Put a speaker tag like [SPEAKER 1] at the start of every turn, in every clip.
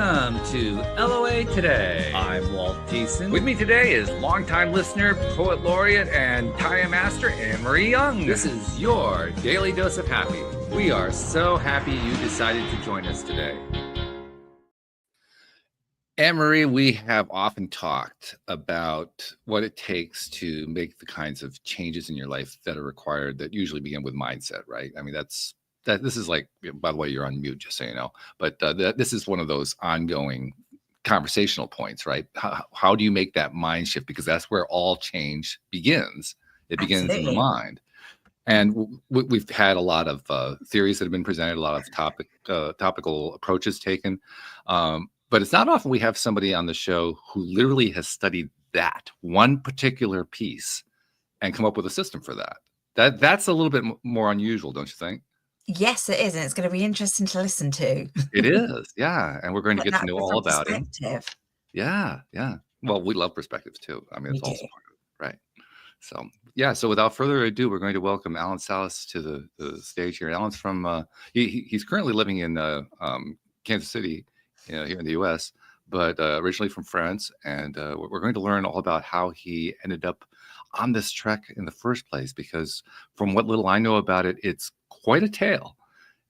[SPEAKER 1] Welcome to LOA Today. I'm Walt Thiessen. With me today is longtime listener, poet laureate, and Taya master Anne-Marie Young. This is your Daily Dose of Happy. We are so happy you decided to join us today. Anne-Marie, we have often talked about what it takes to make the kinds of changes in your life that are required that usually begin with mindset, right? I mean, this is like, by the way, you're on mute, just so you know, but this is one of those ongoing conversational points, right? How do you make that mind shift? Because that's where all change begins. It begins in the mind. And we've had a lot of theories that have been presented, a lot of topical approaches taken. But it's not often we have somebody on the show who literally has studied that one particular piece and come up with a system for that. That's a little bit more unusual, don't you think?
[SPEAKER 2] Yes, it is. And it's going to be interesting to listen to.
[SPEAKER 1] It is. Yeah. And we're going to get to know all about it. Yeah. Yeah. Well, we love perspectives too. I mean, it's also part of it, right? So, yeah. So without further ado, we're going to welcome Alain Salas to the stage here. Alan's from, he's currently living in Kansas City, here in the U.S., but originally from France. And we're going to learn all about how he ended up on this trek in the first place, because from what little I know about it, it's quite a tale.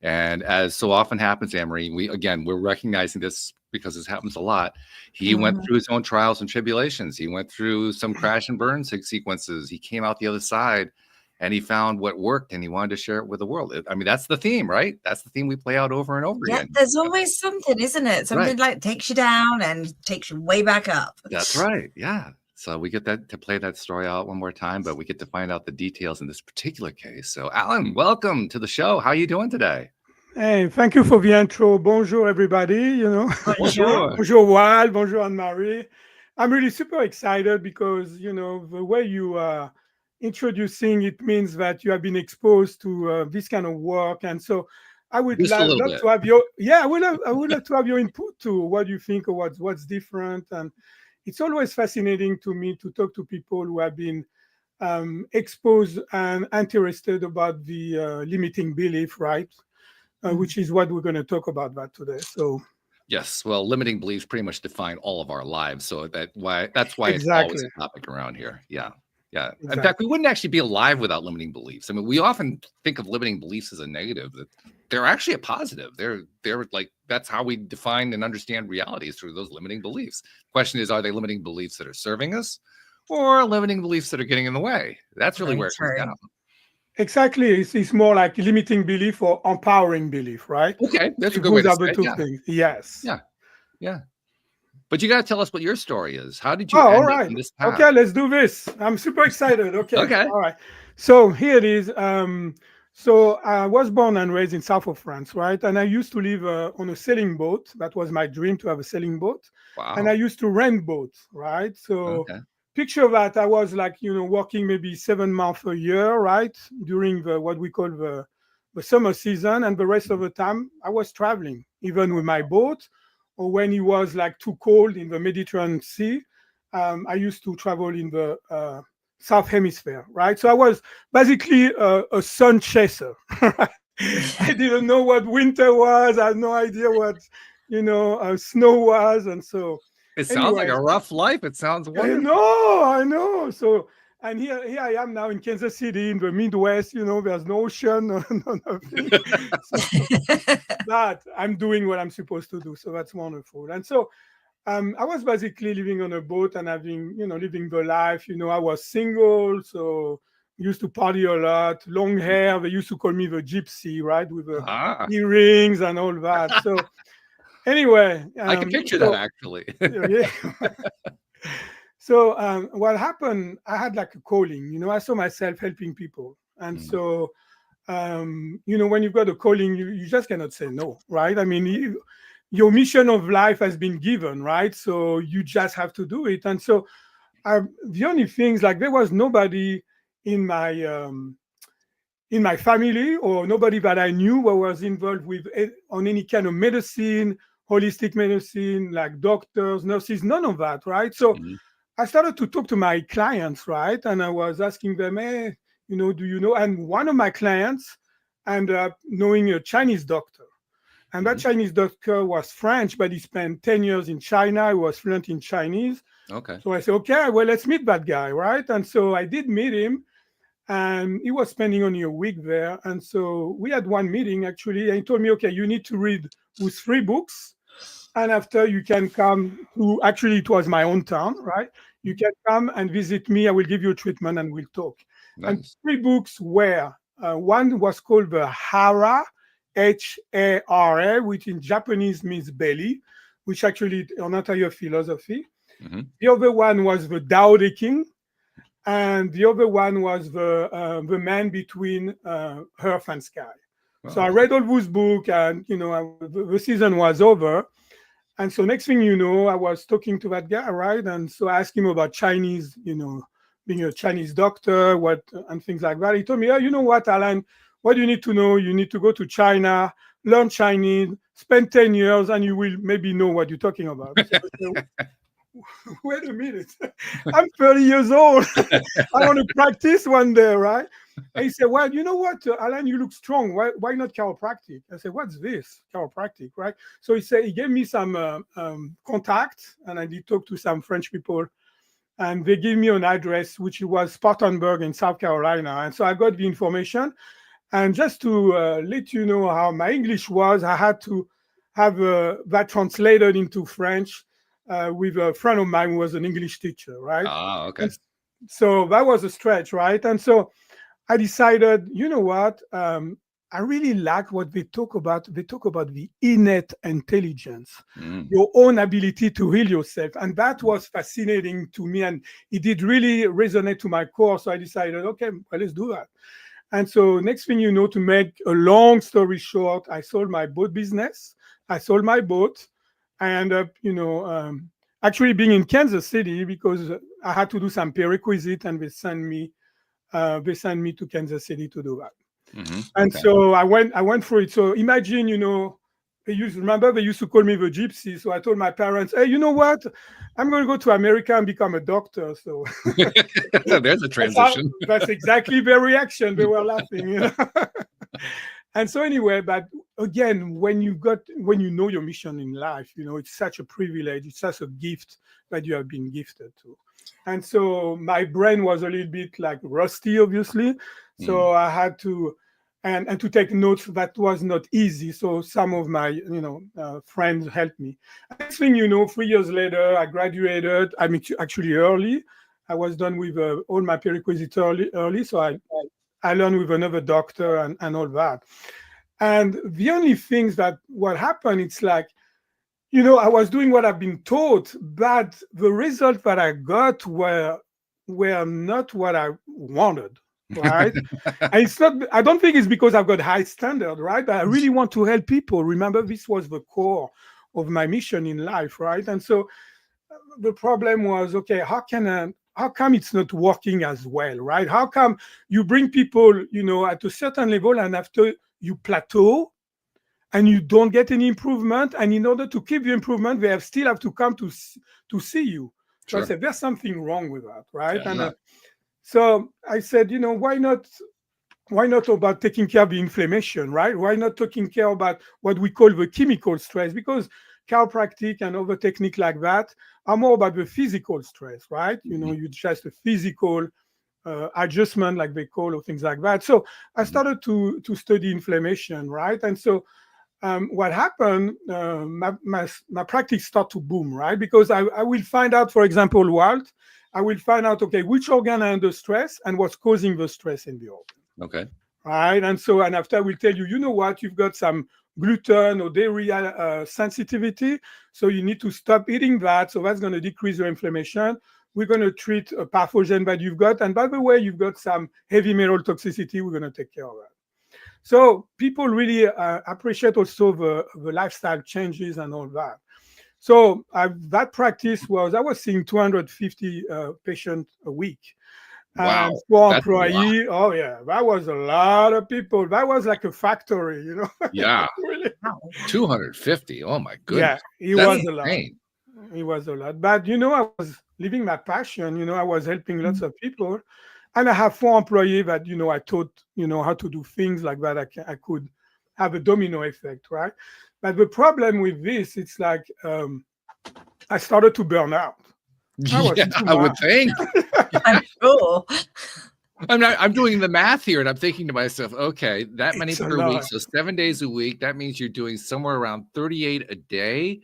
[SPEAKER 1] And as so often happens, Anne-Marie, we're recognizing this because this happens a lot. He went through his own trials and tribulations. He went through some crash and burn sequences. He came out the other side and he found what worked and he wanted to share it with the world. I mean, that's the theme, right? That's the theme we play out over and over again.
[SPEAKER 2] There's always something, isn't it? Something like takes you down and takes you way back up.
[SPEAKER 1] That's right. Yeah. So we get to play that story out one more time, but we get to find out the details in this particular case. So Alan, welcome to the show. How are you doing today?
[SPEAKER 3] Hey, thank you for the intro. Bonjour, everybody.
[SPEAKER 2] Bonjour.
[SPEAKER 3] Bonjour, Wal. Bonjour, Anne-Marie. I'm really super excited because, the way you are introducing it means that you have been exposed to this kind of work. And so I would love to have I would love to have your input to what you think of what's different. And it's always fascinating to me to talk to people who have been exposed and interested about the limiting belief, right? Which is what we're going to talk about that today. So,
[SPEAKER 1] yes, well, limiting beliefs pretty much define all of our lives. So that's why
[SPEAKER 3] exactly.
[SPEAKER 1] It's always a topic around here. Yeah. Yeah. Exactly. In fact, we wouldn't actually be alive without limiting beliefs. I mean, we often think of limiting beliefs as a negative, that they're actually a positive. They're like, that's how we define and understand reality, is through those limiting beliefs. Question is, are they limiting beliefs that are serving us or limiting beliefs that are getting in the way? That's really where it comes down.
[SPEAKER 3] Exactly. It's more like limiting belief or empowering belief, right?
[SPEAKER 1] Okay. That's a good way to say it.
[SPEAKER 3] Two things. Yes.
[SPEAKER 1] Yeah. Yeah. But you got to tell us what your story is. How did you end up in this path?
[SPEAKER 3] Okay, let's do this. I'm super excited. Okay. All right. So here it is. So I was born and raised in south of France, right? And I used to live on a sailing boat. That was my dream, to have a sailing boat.
[SPEAKER 1] Wow.
[SPEAKER 3] And I used to rent boats, right? So picture that I was like, working maybe 7 months a year, right? During what we call the summer season. And the rest of the time I was traveling, even with my boat, or when it was like too cold in the Mediterranean Sea. I used to travel in the South Hemisphere, right? So I was basically a sun chaser. I didn't know what winter was. I had no idea what, snow was. And so
[SPEAKER 1] it sounds like a rough life. It sounds wonderful.
[SPEAKER 3] I know. So, and here I am now in Kansas City in the Midwest. There's no ocean, nothing. But I'm doing what I'm supposed to do. So that's wonderful. And so I was basically living on a boat and having, living the life. I was single, so used to party a lot, long hair. They used to call me the gypsy, right? With the earrings and all that. So anyway.
[SPEAKER 1] I can picture that actually.
[SPEAKER 3] Yeah. So what happened, I had like a calling, I saw myself helping people. And so, when you've got a calling, you just cannot say no, right? I mean, your mission of life has been given, right? So you just have to do it. And so the only things, like, there was nobody in my family or nobody that I knew who was involved with on any kind of medicine, holistic medicine, like doctors, nurses, none of that, right? So I started to talk to my clients, right? And I was asking them, hey, do you know? And one of my clients ended up knowing a Chinese doctor. And that Chinese doctor was French, but he spent 10 years in China. He was fluent in Chinese.
[SPEAKER 1] Okay.
[SPEAKER 3] So I said, okay, well, let's meet that guy, right? And so I did meet him, and he was spending only a week there. And so we had one meeting, actually, and he told me, okay, you need to read those 3 books. And after you can come to, actually, it was my own town, right? You can come and visit me. I will give you a treatment and we'll talk.
[SPEAKER 1] Nice.
[SPEAKER 3] And 3 books were, one was called the Hara, Hara, which in Japanese means belly, which actually is an entire philosophy. The other one was the Tao Te Ching, and the other one was the man between earth and sky. So I read all those books, and the season was over. And so next thing you know, I was talking to that guy, right? And so I asked him about Chinese, being a Chinese doctor, and things like that. He told me, oh, you know what, Alain, what do you need to know? You need to go to China, learn Chinese, spend 10 years, and you will maybe know what you're talking about. So I said, wait a minute, I'm 30 years old. I want to practice one day, right? And he said, well, you know what, Alain, you look strong. Why not chiropractic? I said, what's this? Chiropractic, right? So he gave me some contacts, and I did talk to some French people, and they gave me an address, which was Spartanburg in South Carolina. And so I got the information. And just to let you know how my English was, I had to have that translated into French with a friend of mine who was an English teacher, right?
[SPEAKER 1] Ah, okay.
[SPEAKER 3] And so that was a stretch, right? And so I decided, you know what? I really like what they talk about. They talk about the innate intelligence, your own ability to heal yourself. And that was fascinating to me. And it did really resonate to my core. So I decided, okay, well, let's do that. And so next thing you know, to make a long story short, I sold my boat business. I sold my boat. I ended up, actually being in Kansas City because I had to do some prerequisite, and they sent me to Kansas City to do that. And so I went through it. So imagine, they used to call me the gypsy. So I told my parents, hey, you know what? I'm going to go to America and become a doctor. So
[SPEAKER 1] there's a transition.
[SPEAKER 3] That's exactly their reaction. They were laughing. And so anyway, but again, when you know your mission in life, it's such a privilege. It's such a gift that you have been gifted to. And so my brain was a little bit like rusty, obviously. So I had to, and to take notes, that was not easy. So some of my, friends helped me. Next thing you know, 3 years later, I graduated. I mean, actually early. I was done with all my prerequisites early. So I learned with another doctor and all that. And the only things what happened, it's like, I was doing what I've been taught, but the results that I got were not what I wanted, right? And it's not, I don't think it's because I've got high standard, right? But I really want to help people. Remember, this was the core of my mission in life, right? And so the problem was, okay, how come it's not working as well, right? How come you bring people, at a certain level, and after you plateau and you don't get any improvement, and in order to keep the improvement, they still have to come to see you. So I said, there's something wrong with that, right? Yeah, and so I said, why not about taking care of the inflammation, right? Why not taking care about what we call the chemical stress? Because chiropractic and other techniques like that are more about the physical stress, right? You just a physical adjustment, like they call, or things like that. So I started to study inflammation, right? And so what happened, my practice started to boom, right? Because I will find out, for example, Walt, I will find out, okay, which organ are under stress and what's causing the stress in the organ.
[SPEAKER 1] Okay.
[SPEAKER 3] Right. And so, and after I will tell you, you know what, you've got some gluten or dairy sensitivity. So you need to stop eating that. So that's going to decrease your inflammation. We're going to treat a pathogen that you've got. And by the way, you've got some heavy metal toxicity. We're going to take care of that. So people really appreciate also the lifestyle changes and all that. So that practice was, I was seeing 250 patients a week.
[SPEAKER 1] Wow.
[SPEAKER 3] And for employee, oh yeah, that was a lot of people. That was like a factory,
[SPEAKER 1] Yeah.
[SPEAKER 3] Really.
[SPEAKER 1] 250. Oh my goodness.
[SPEAKER 3] Yeah, it was a lot. It was a lot. But I was living my passion, I was helping lots of people. And I have 4 employees that, I taught, how to do things like that. I could have a domino effect, right? But the problem with this, it's like I started to burn out.
[SPEAKER 1] I would think.
[SPEAKER 2] I'm sure.
[SPEAKER 1] I'm doing the math here, and I'm thinking to myself, okay, that many
[SPEAKER 3] It's a
[SPEAKER 1] per
[SPEAKER 3] lot.
[SPEAKER 1] week, so 7 days a week. That means you're doing somewhere around 38 a day.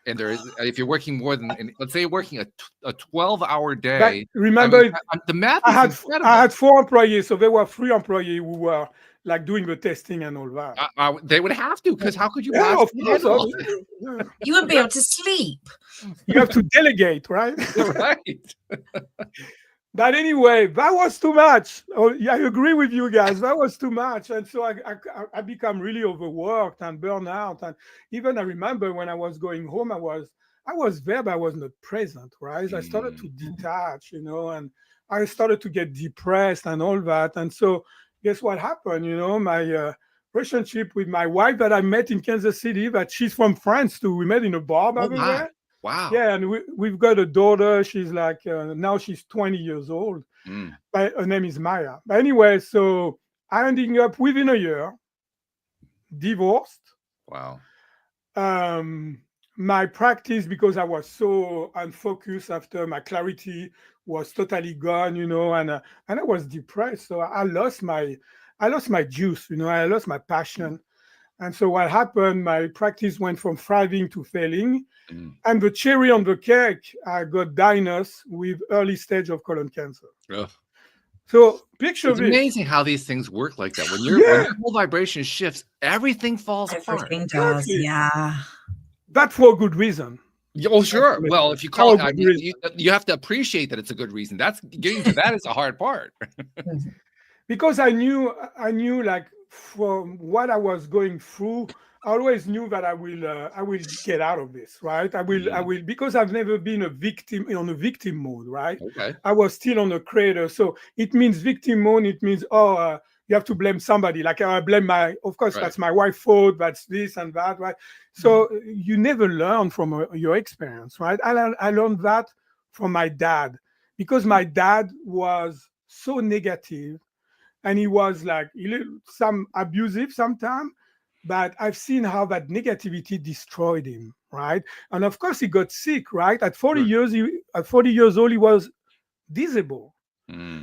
[SPEAKER 1] And if you're working more than, let's say you're working a 12-hour day.
[SPEAKER 3] But remember,
[SPEAKER 1] the math
[SPEAKER 3] I
[SPEAKER 1] is incredible.
[SPEAKER 3] had 4 employees, so there were 3 employees who were like doing the testing and all that.
[SPEAKER 1] They would have to, because how could you?
[SPEAKER 3] Yeah, of course.
[SPEAKER 2] You wouldn't be able to sleep.
[SPEAKER 3] You have to delegate, right?
[SPEAKER 1] Right.
[SPEAKER 3] But anyway, that was too much. Oh, yeah, I agree with you guys. That was too much. And so I become really overworked and burned out. And even I remember when I was going home, I was there, but I was not present, right? I started to detach, and I started to get depressed and all that. And so guess what happened? My relationship with my wife that I met in Kansas City, that she's from France too. We met in a bar, by the way.
[SPEAKER 1] Wow.
[SPEAKER 3] Yeah, and we've got a daughter. She's like, now she's 20 years old. But her name is Maya. But anyway, so I ended up within a year, divorced.
[SPEAKER 1] Wow.
[SPEAKER 3] My practice, because I was so unfocused after my clarity was totally gone, and I was depressed. So I lost my juice, I lost my passion. And so what happened, my practice went from thriving to failing. And the cherry on the cake, I got diagnosed with early stage of colon cancer.
[SPEAKER 1] Ugh.
[SPEAKER 3] So picture
[SPEAKER 1] it's
[SPEAKER 3] this.
[SPEAKER 1] Amazing how these things work like that. When your whole vibration shifts, everything falls apart.
[SPEAKER 2] Everything does, yeah.
[SPEAKER 3] But for a good reason.
[SPEAKER 1] Oh, sure. Well, if you call it, you have to appreciate that it's a good reason. That's getting to that is the hard part.
[SPEAKER 3] Because I knew like from what I was going through, I always knew that I will get out of this, right? I will, because I've never been a victim on a victim mode, right?
[SPEAKER 1] Okay.
[SPEAKER 3] I was still on a creator. So it means victim mode. It means, you have to blame somebody. Like I blame that's my wife's fault. That's this and that, right? So you never learn from your experience, right? I learned that from my dad, because my dad was so negative, and he was like some abusive sometimes. But I've seen how that negativity destroyed him, right? And of course, he got sick, right? At 40 years old, he was disabled.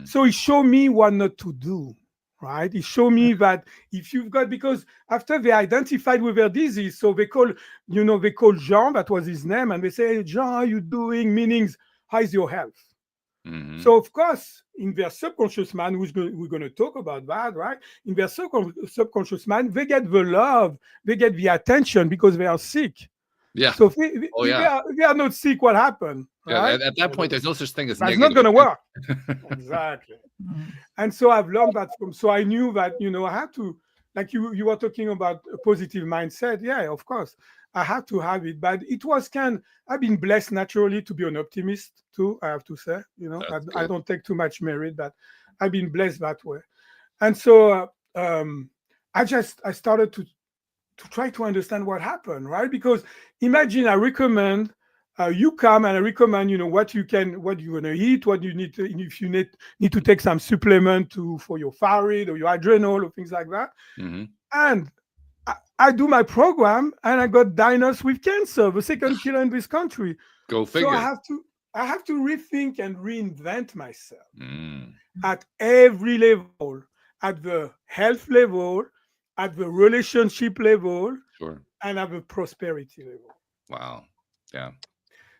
[SPEAKER 3] So he showed me what not to do, right? He showed me that if you've got, because after they identified with their disease, so they call Jean, that was his name, and they say, hey, Jean, how are you doing? Meanings, how's your health? So of course, in their subconscious mind, we're going to talk about that, right? In their subconscious mind, they get the love, they get the attention because they are sick.
[SPEAKER 1] Yeah.
[SPEAKER 3] So if they are not sick, what happened? Right?
[SPEAKER 1] At that point, there's no such thing as
[SPEAKER 3] that's
[SPEAKER 1] negative.
[SPEAKER 3] not going to work. Exactly. And so I've learned that so I knew that, I had to, like you were talking about a positive mindset. Yeah, of course. I had to have it, but it was I've been blessed naturally to be an optimist too, I have to say. I don't take too much merit, but I've been blessed that way. And so I started to try to understand what happened, right? Because imagine I recommend you come and I recommend, what you're gonna eat, what you need to, if you need to take some supplement for your thyroid or your adrenal or things like that. And I do my program and I got diagnosed with cancer, the second killer in this country.
[SPEAKER 1] Go figure.
[SPEAKER 3] So I have to rethink and reinvent myself at every level, at the health level, at the relationship level, and at the prosperity level.
[SPEAKER 1] Wow. Yeah.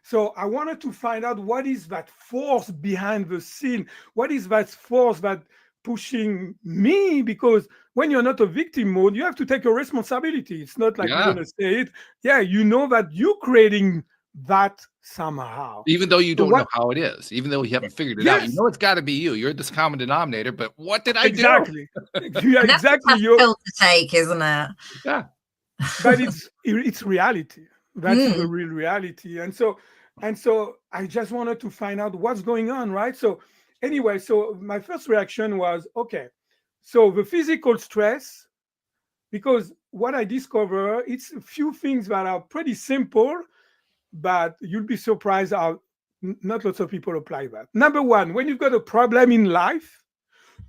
[SPEAKER 3] So I wanted to find out what is that force behind the scene? What is that force that pushing me? Because when you're not a victim mode, you have to take a responsibility. It's not like you're going to say it. Yeah, you know that you're creating that somehow.
[SPEAKER 1] Even though you don't know how it is, even though you haven't figured it out, you know it's got to be you. You're this common denominator, but what did I do?
[SPEAKER 3] Yeah, exactly.
[SPEAKER 2] That's a pill to take, isn't it?
[SPEAKER 1] Yeah.
[SPEAKER 3] But it's reality. That's the real reality. And so I just wanted to find out what's going on, right? So anyway, so my first reaction was, okay, so the physical stress, because what I discover, it's a few things that are pretty simple, but you'll be surprised how not lots of people apply that. Number one, when you've got a problem in life,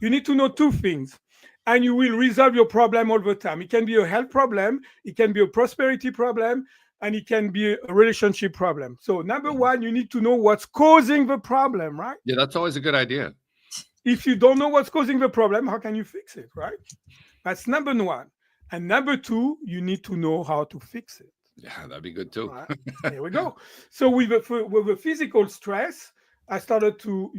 [SPEAKER 3] you need to know two things. and you will resolve your problem all the time. It can be a health problem, it can be a prosperity problem, and it can be a relationship problem. So number one, you need to know what's causing the problem, right?
[SPEAKER 1] Yeah, that's always a good idea.
[SPEAKER 3] If you don't know what's causing the problem, how can you fix it, right? That's number one. And number two, you need to know how to fix it.
[SPEAKER 1] Yeah, that'd be good too.
[SPEAKER 3] Right? There we go. So with the physical stress, I started to,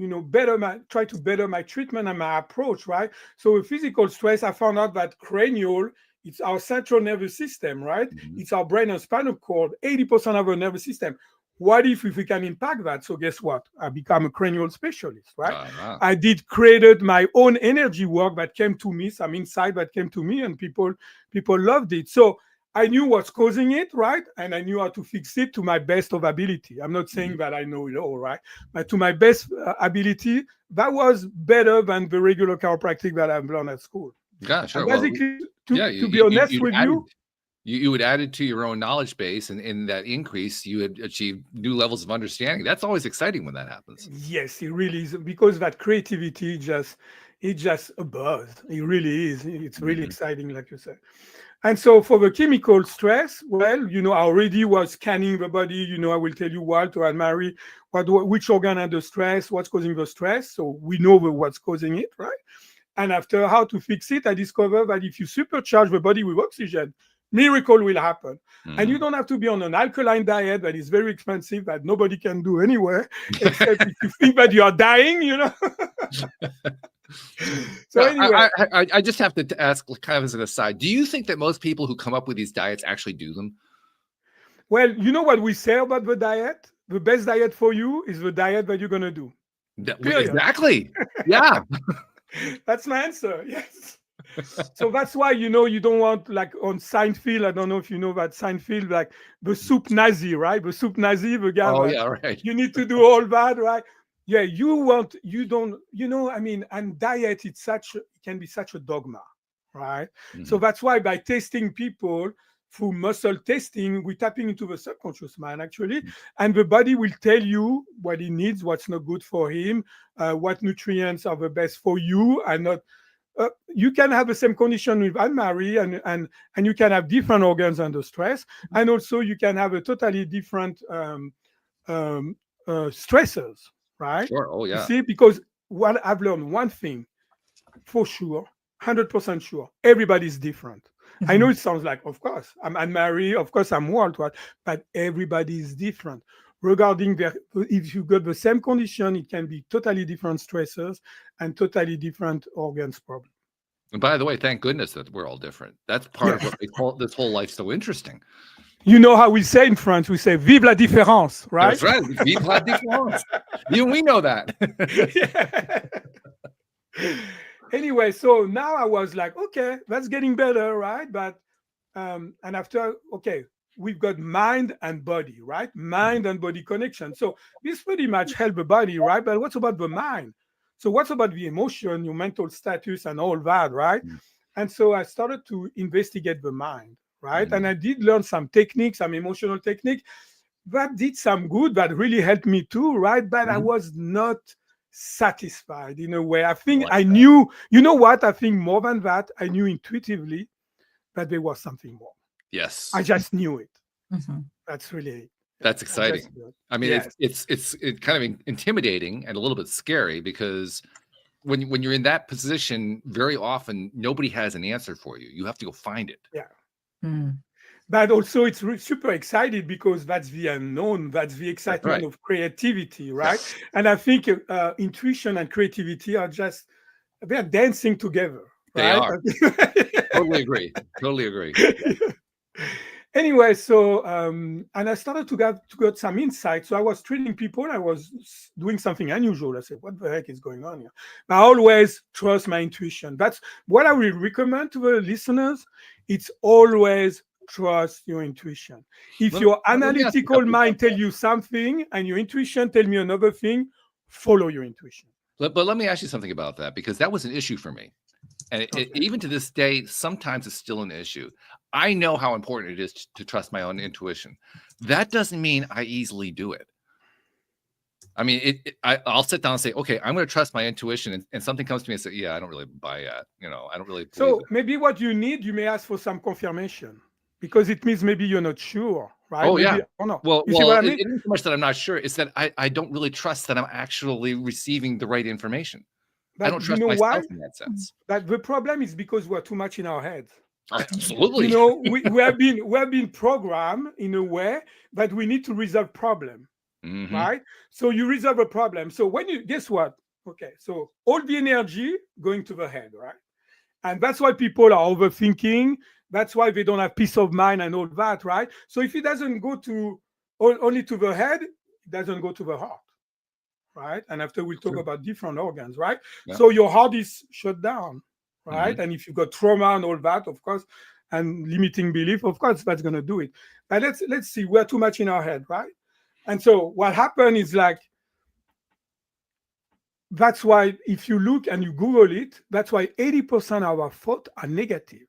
[SPEAKER 3] try to better my treatment and my approach, right? So with physical stress, I found out that cranial, it's our central nervous system, right?
[SPEAKER 1] Mm-hmm.
[SPEAKER 3] It's our brain and spinal cord, 80% of our nervous system. What if we can impact that? So guess what? I become a cranial specialist, right? I created my own energy work that came to me, some insight that came to me, and people loved it. So I knew what's causing it, right? And I knew how to fix it to my best of ability. I'm not saying that I know it all, right? But to my best ability, that was better than the regular chiropractic that I've learned at school.
[SPEAKER 1] Yeah, sure.
[SPEAKER 3] Basically, to be honest with you,
[SPEAKER 1] you would add it to your own knowledge base, and in that increase, you had achieved new levels of understanding. That's always exciting when that happens.
[SPEAKER 3] Yes, it really is, because that creativity it's just a buzz. It really is. It's really exciting, like you said. And so for the chemical stress, well, I already was scanning the body. I will tell you, Walter and Mary, which organ had the stress, what's causing the stress. So we know what's causing it, right? And after how to fix it, I discovered that if you supercharge the body with oxygen, miracle will happen. And you don't have to be on an alkaline diet that is very expensive, that nobody can do anywhere, except if you think that you are dying, So anyway,
[SPEAKER 1] I just have to ask, kind of as an aside, do you think that most people who come up with these diets actually do them?
[SPEAKER 3] Well, you know what we say about the diet? The best diet for you is the diet that you're going to do.
[SPEAKER 1] Exactly. Yeah.
[SPEAKER 3] That's my answer. Yes. So that's why, you don't want, like on Seinfeld, I don't know if you know that Seinfeld, like the soup Nazi, right? The soup Nazi, the guy.
[SPEAKER 1] Oh, yeah, right.
[SPEAKER 3] You need to do all that, right? Yeah, and diet, it can be such a dogma, right? So that's why by testing people through muscle testing, we're tapping into the subconscious mind, actually, and the body will tell you what it needs, what's not good for him, what nutrients are the best for you, and not. You can have the same condition with Anne-Marie, and you can have different organs under stress, and also you can have a totally different stressors, right?
[SPEAKER 1] Sure. Oh, yeah.
[SPEAKER 3] You see, because what I've learned, one thing for sure, 100% sure, everybody's different. I know it sounds like, of course, I'm Anne-Marie, of course, I'm Walt, but everybody is different. Regarding if you got the same condition, it can be totally different stressors and totally different organs problem.
[SPEAKER 1] And by the way, thank goodness that we're all different. That's part of what makes this whole life so interesting.
[SPEAKER 3] You know how we say in France, we say "Vive la différence," right?
[SPEAKER 1] That's right. Vive la différence. Even we know that.
[SPEAKER 3] Anyway, so now I was like, okay, that's getting better, right? But and after, okay, we've got mind and body, right? Mind and body connection. So this pretty much help the body, right? But what's about the mind? So what's about the emotion, your mental status and all that, right? And so I started to investigate the mind, right? And I did learn some techniques, some emotional technique that did some good, that really helped me too, right? But I was not satisfied in a way. I think I knew, I think more than that, I knew intuitively that there was something more.
[SPEAKER 1] Yes.
[SPEAKER 3] I just knew it. That's
[SPEAKER 1] exciting. I mean, it's kind of intimidating and a little bit scary, because when you're in that position, very often nobody has an answer for you. You have to go find it.
[SPEAKER 3] Yeah. But also it's super excited, because that's the unknown. That's the excitement of creativity, right? Yes. And I think intuition and creativity they're dancing together.
[SPEAKER 1] They
[SPEAKER 3] right?
[SPEAKER 1] are. Totally agree. Totally agree.
[SPEAKER 3] Anyway, so and I started to get some insight. So I was treating people. I was doing something unusual. I said, "What the heck is going on here?" I always trust my intuition. That's what I will recommend to the listeners. It's always trust your intuition. If your analytical mind tell you something and your intuition tell me another thing, follow your intuition.
[SPEAKER 1] But let me ask you something about that, because that was an issue for me. And even to this day, sometimes it's still an issue. I know how important it is to trust my own intuition. That doesn't mean I easily do it. I mean, I'll sit down and say, okay, I'm going to trust my intuition, and something comes to me and say, yeah, I don't really buy that. I don't really believe
[SPEAKER 3] So
[SPEAKER 1] it.
[SPEAKER 3] maybe what you need, you may ask for some confirmation, because it means maybe you're not sure, right?
[SPEAKER 1] Oh,
[SPEAKER 3] maybe,
[SPEAKER 1] yeah.
[SPEAKER 3] No.
[SPEAKER 1] Well,
[SPEAKER 3] you see what I mean?
[SPEAKER 1] It isn't so much that I'm not sure. It's that I don't really trust that I'm actually receiving the right information.
[SPEAKER 3] But
[SPEAKER 1] I don't trust myself in that sense.
[SPEAKER 3] But the problem is because we're too much in our heads.
[SPEAKER 1] Absolutely.
[SPEAKER 3] We have been programmed in a way that we need to resolve problem, right? So you resolve a problem. So when you guess what? Okay, so all the energy going to the head, right? And that's why people are overthinking. That's why they don't have peace of mind and all that, right? So if it doesn't go to only to the head, it doesn't go to the heart, right? And after we'll talk about different organs, right? Yeah. So your heart is shut down, right? And if you've got trauma and all that, of course, and limiting belief, of course, that's going to do it. But let's see, we're too much in our head, right? And so what happened is like, that's why if you look and you Google it, that's why 80% of our thoughts are negative.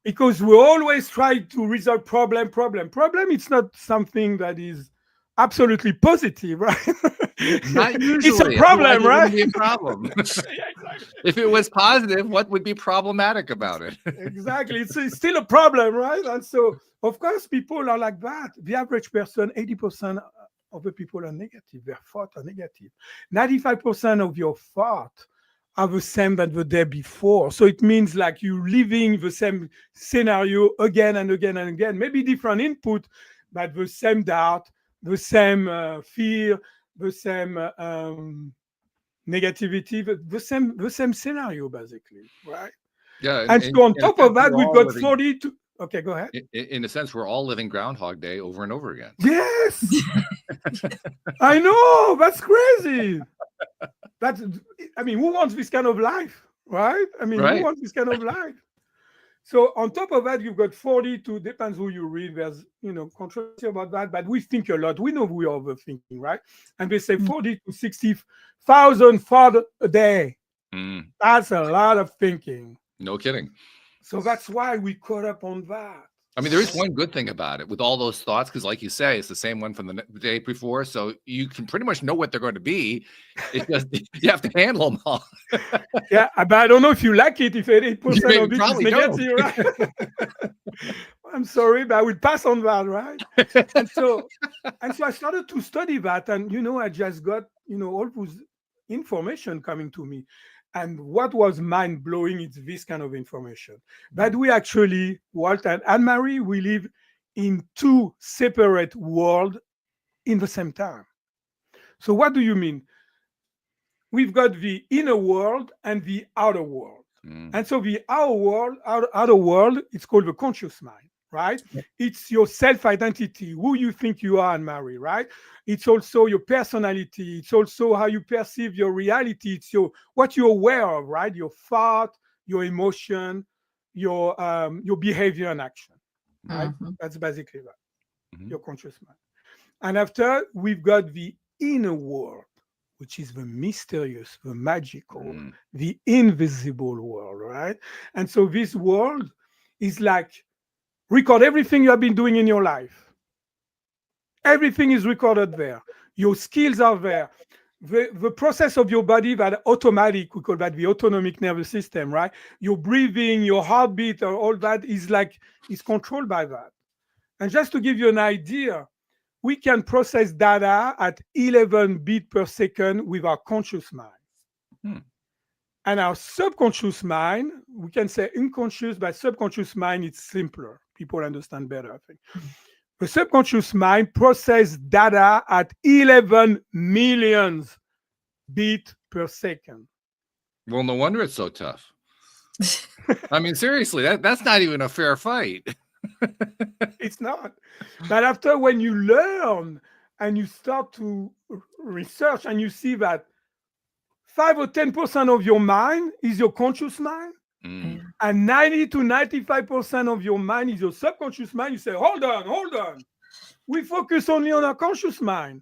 [SPEAKER 3] Because we always try to resolve problem. It's not something that is absolutely positive, right?
[SPEAKER 1] Not usually.
[SPEAKER 3] It's a problem, right?
[SPEAKER 1] It wouldn't be a problem. Yeah, exactly. If it was positive, what would be problematic about it?
[SPEAKER 3] Exactly. It's still a problem, right? And so, of course, people are like that. The average person, 80% of the people are negative. Their thoughts are negative. 95% of your thoughts are the same than the day before. So it means like you're living the same scenario again and again and again. Maybe different input, but the same doubt, the same fear, the same negativity, the same scenario, basically, right?
[SPEAKER 1] Yeah.
[SPEAKER 3] And so on top of that, we've got 42. Okay, go ahead.
[SPEAKER 1] In a sense, we're all living Groundhog Day over and over again.
[SPEAKER 3] Yes. I know. That's crazy. Who wants this kind of life, right? Who wants this kind of life? So on top of that, you've got 42, depends who you read. There's, controversy about that, but we think a lot. We know we are overthinking, right? And they say 40 to 60,000 thoughts a day. That's a lot of thinking.
[SPEAKER 1] No kidding.
[SPEAKER 3] So that's why we caught up on that.
[SPEAKER 1] There is one good thing about it with all those thoughts, because like you say, it's the same one from the day before. So you can pretty much know what they're going to be. It's just, you have to handle them all.
[SPEAKER 3] Yeah, but I don't know if you like it, if 80% of it is negative, right? I'm sorry, but I will pass on that, right? And so I started to study that, and, I just got, all those information coming to me. And what was mind-blowing is this kind of information. That we actually, Walt and Anne-Marie, we live in two separate worlds in the same time. So what do you mean? We've got the inner world and the outer world. And so the outer world, it's called the conscious mind, right? Yeah. It's your self-identity, who you think you are, Anne-Marie, right? It's also your personality. It's also how you perceive your reality. It's what you're aware of, right? Your thought, your emotion, your behavior and action, right? That's basically that, your conscious mind. And after, we've got the inner world, which is the mysterious, the magical, the invisible world, right? And so this world is like, record everything you have been doing in your life. Everything is recorded there. Your skills are there. The process of your body, that automatic, we call that the autonomic nervous system, right? Your breathing, your heartbeat, or all that is controlled by that. And just to give you an idea, we can process data at 11 beats per second with our conscious mind. And our subconscious mind, we can say unconscious, but subconscious mind, it's simpler. People understand better, I think. The subconscious mind processes data at 11 million beats per second.
[SPEAKER 1] Well, no wonder it's so tough. Seriously, that's not even a fair fight.
[SPEAKER 3] It's not. But after, when you learn and you start to research and you see that 5 or 10% of your mind is your conscious mind, and 90 to 95% of your mind is your subconscious mind, you say, hold on. We focus only on our conscious mind.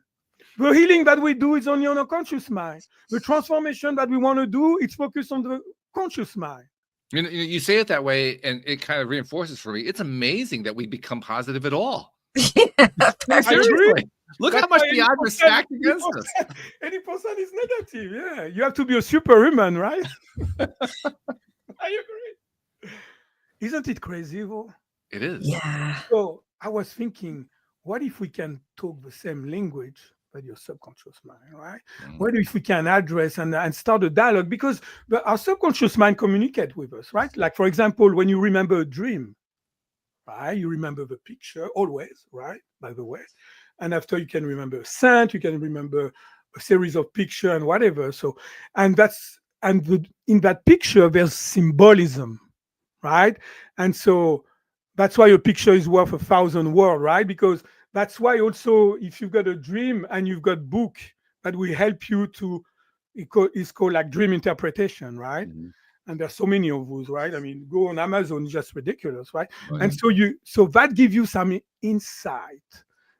[SPEAKER 3] The healing that we do is only on our conscious mind. The transformation that we want to do, it's focused on the conscious mind.
[SPEAKER 1] You say it that way, and it kind of reinforces for me. It's amazing that we become positive at all.
[SPEAKER 2] Yeah,
[SPEAKER 3] I agree.
[SPEAKER 1] Look how much the odds are stacked against us.
[SPEAKER 3] 80% is negative. Yeah, you have to be a superhuman, right? I agree. Isn't it crazy, though?
[SPEAKER 1] It is.
[SPEAKER 2] Yeah.
[SPEAKER 3] So I was thinking, what if we can talk the same language, but your subconscious mind, right? What if we can address and start a dialogue? Because our subconscious mind communicates with us, right? Like, for example, when you remember a dream, right? You remember the picture always, right? By the way. And after you can remember a scent, you can remember a series of pictures and whatever. So, in that picture, there's symbolism, right? And so that's why a picture is worth 1,000 words, right? Because that's why also, if you've got a dream and you've got book that will help you to, it's called like dream interpretation, right? And there's so many of those, right? I mean, go on Amazon, it's just ridiculous, right? And so that gives you some insight,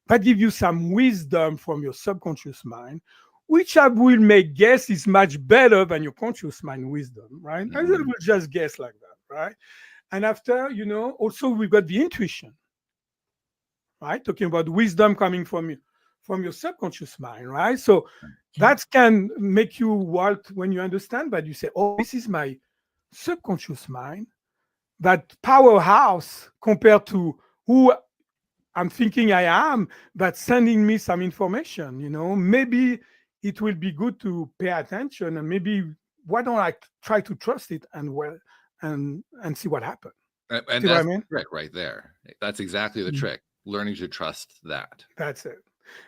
[SPEAKER 3] that gives you some wisdom from your subconscious mind, which I will make guess is much better than your conscious mind wisdom, right? I will just guess like that, right? And after, also we've got the intuition, right? Talking about wisdom coming from your subconscious mind, right? So that can make you walk when you understand that. You say, oh, this is my subconscious mind, that powerhouse compared to who I'm thinking I am, that's sending me some information. Maybe it will be good to pay attention, and maybe why don't I try to trust it and see what happens.
[SPEAKER 1] And that's the trick right there. That's exactly the trick. Learning to trust that.
[SPEAKER 3] That's it.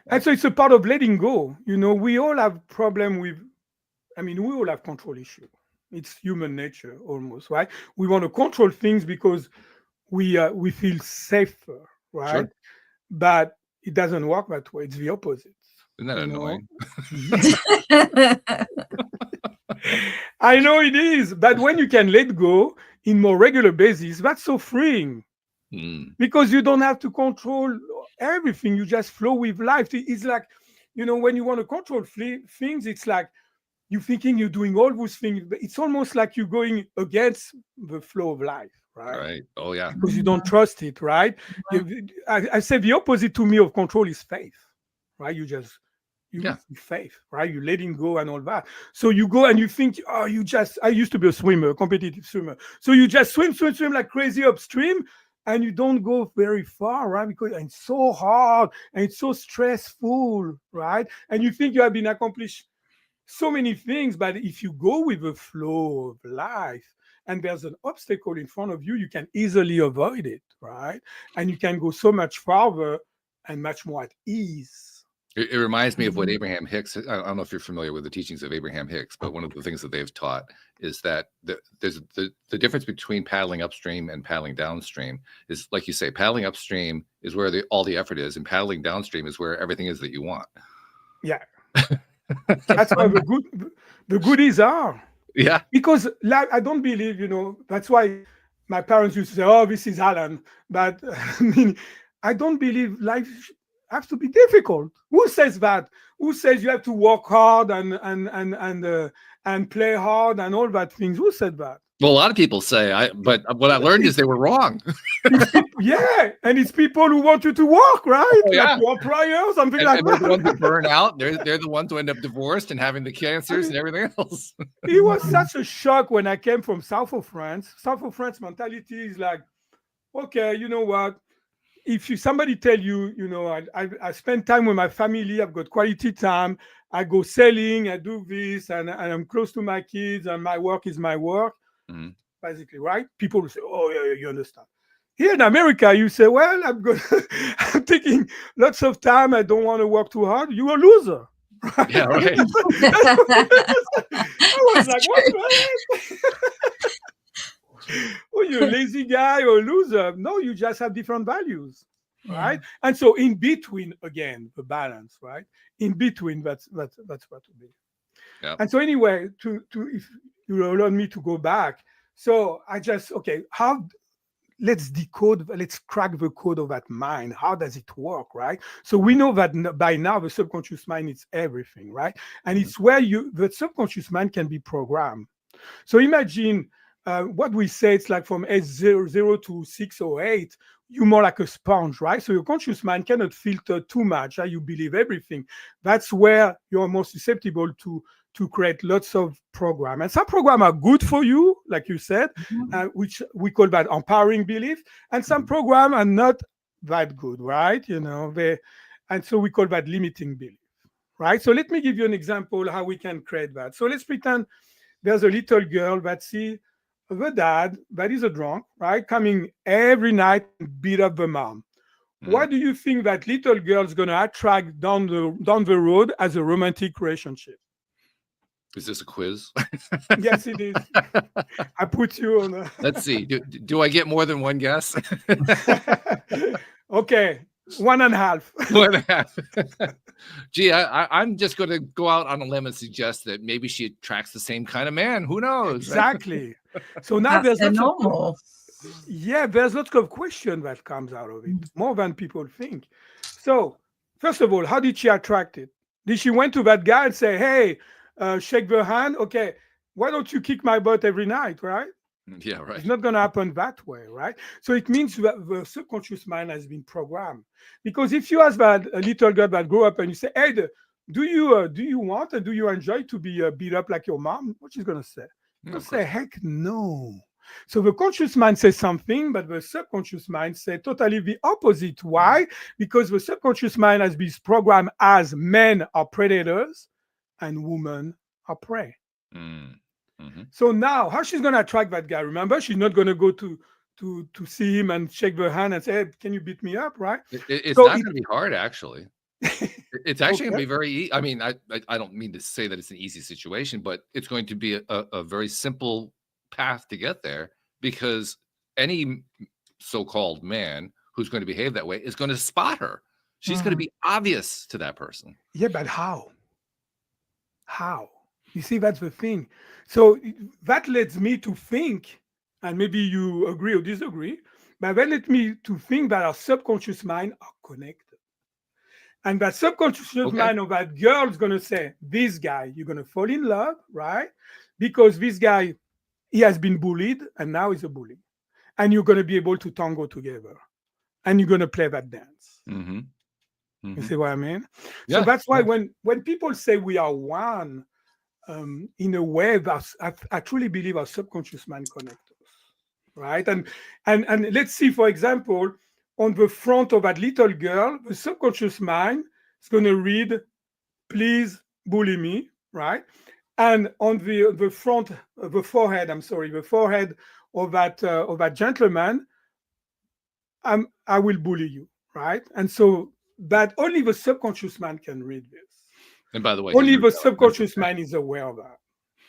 [SPEAKER 3] And so it's a part of letting go. We all have problem with, we all have control issue. It's human nature almost, right? We want to control things because we feel safer, right?
[SPEAKER 1] Sure.
[SPEAKER 3] But it doesn't work that way. It's the opposite.
[SPEAKER 1] Isn't that annoying?
[SPEAKER 3] I know it is, but when you can let go in more regular basis, that's so freeing. Because you don't have to control everything. You just flow with life. It's like, when you want to control things, it's like you're thinking you're doing all those things, but it's almost like you're going against the flow of life, right?
[SPEAKER 1] Right. Oh, yeah.
[SPEAKER 3] Because you don't trust it, right? I say the opposite to me of control is faith, right? You faith, right? You're letting go and all that. So you go and you think, I used to be a swimmer, competitive swimmer. So you just swim like crazy upstream, and you don't go very far, right? Because it's so hard and it's so stressful, right? And you think you have been accomplished so many things, but if you go with the flow of life and there's an obstacle in front of you, you can easily avoid it, right? And you can go so much farther and much more at ease.
[SPEAKER 1] It reminds me of what Abraham Hicks, I don't know if you're familiar with the teachings of Abraham Hicks, but one of the things that they've taught is that there's the difference between paddling upstream and paddling downstream is, like you say, paddling upstream is where all the effort is, and paddling downstream is where everything is that you want.
[SPEAKER 3] Yeah. That's why the goodies are.
[SPEAKER 1] Yeah.
[SPEAKER 3] Because I don't believe, that's why my parents used to say, oh, this is Alain. But I don't believe life has to be difficult. Who says that? Who says you have to work hard and play hard and all that things? Who said that?
[SPEAKER 1] Well, a lot of people say, but what I learned is they were wrong.
[SPEAKER 3] Yeah, and it's people who want you to work, right?
[SPEAKER 1] Oh, yeah.
[SPEAKER 3] Like your employer, something like
[SPEAKER 1] that. They're the ones who burn out. They're the ones who end up divorced and having the cancers and everything else.
[SPEAKER 3] It was such a shock when I came from South of France. South of France mentality is like, okay, you know what? If somebody tell you, I spend time with my family, I've got quality time, I go selling, I do this, and I'm close to my kids, and my work is my work, basically, right? People will say, oh, yeah, you understand. Here in America, you say, well, I'm taking lots of time, I don't want to work too hard. You're a loser. Right?
[SPEAKER 1] Yeah, right.
[SPEAKER 3] I was like, what? Oh, you're a lazy guy or a loser. No, you just have different values, right? And so in between, again, the balance, right? In between, that's what to be. Yep. And so anyway, to if you allow me to go back, so I just, let's crack the code of that mind. How does it work, right? So we know that by now the subconscious mind is everything, right? And it's where the subconscious mind can be programmed. So imagine what we say, it's like from age 0 to 6 or 8, you're more like a sponge, right? So your conscious mind cannot filter too much. You believe everything. That's where you're more susceptible to create lots of programs. And some programs are good for you, like you said, which we call that empowering belief. And some programs are not that good, right? And so we call that limiting belief, right? So let me give you an example how we can create that. So let's pretend there's a little girl that sees the dad that is a drunk, right, coming every night and beat up the mom. What do you think that little girl's gonna attract down the road as a romantic relationship?
[SPEAKER 1] Is this a quiz?
[SPEAKER 3] Yes, it is. I put you on a...
[SPEAKER 1] Let's see. Do I get more than one guess?
[SPEAKER 3] Okay, 1.5.
[SPEAKER 1] 1.5. Gee, I'm just going to go out on a limb and suggest that maybe she attracts the same kind of man. Who knows?
[SPEAKER 3] Exactly. So now there's
[SPEAKER 2] normal.
[SPEAKER 3] There's lots of question that comes out of it, more than people think. So first of all, how did she attract it? Did she went to that guy and say, hey, shake the hand? Okay, why don't you kick my butt every night, right?
[SPEAKER 1] Yeah, right.
[SPEAKER 3] It's not going to happen that way, right? So it means that the subconscious mind has been programmed. Because if you ask that a little girl that grew up and you say, hey, do you want and do you enjoy to be beat up like your mom? What she's going to say? She's going to say, heck no. So the conscious mind says something, but the subconscious mind says totally the opposite. Why? Because the subconscious mind has been programmed as men are predators and women are prey. So now, how she's going to attract that guy? Remember, she's not going to go to see him and shake the hand and say, hey, can you beat me up, right?
[SPEAKER 1] It's not going to be hard, actually. It's actually going to be very easy. I mean, I don't mean to say that it's an easy situation, but it's going to be a very simple path to get there, because any so-called man who's going to behave that way is going to spot her. She's going to be obvious to that person.
[SPEAKER 3] Yeah, but how? You see, that's the thing. So that leads me to think, and maybe you agree or disagree, but that led me to think that our subconscious mind are connected. And that subconscious mind of that girl is going to say, this guy, you're going to fall in love, right? Because this guy, he has been bullied and now he's a bully. And you're going to be able to tango together. And you're going to play that dance. You see what I mean? Yeah. So that's why when people say we are one, in a way that I truly believe our subconscious mind connects us, right? And let's see, for example, on the front of that little girl, the subconscious mind is going to read, please bully me, right? And on the front, the forehead of that gentleman, I will bully you, right? And so that only the subconscious mind can read this.
[SPEAKER 1] And by the way,
[SPEAKER 3] only the subconscious mind is aware of that.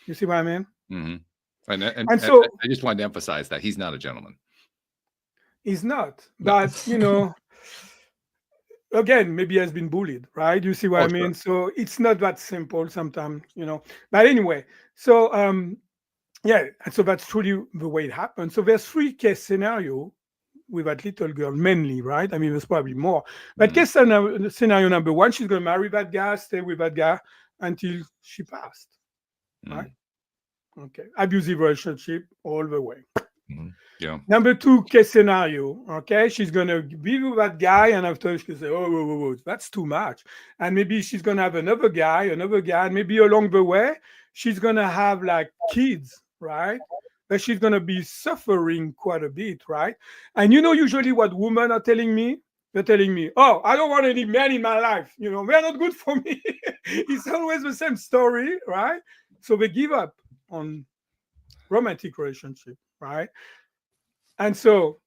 [SPEAKER 3] You see what I mean?
[SPEAKER 1] And so I just wanted to emphasize that he's not a gentleman.
[SPEAKER 3] He's not, but again, maybe he has been bullied, right? You see what I mean? Sure. So it's not that simple sometimes, But anyway, so and so that's truly the way it happens. So there's 3 case scenario with that little girl mainly, right? I mean, there's probably more. But case scenario number 1, she's going to marry that guy, stay with that guy until she passed, right? Okay. Abusive relationship all the way.
[SPEAKER 1] Yeah.
[SPEAKER 3] Number 2 case scenario, okay? She's going to be with that guy and after she'll say, whoa, that's too much. And maybe she's going to have another guy, and maybe along the way, she's going to have like kids, right? But she's going to be suffering quite a bit, right? And usually what women are telling me? They're telling me, oh, I don't want any men in my life. They're not good for me. It's always the same story, right? So they give up on romantic relationship, right? And so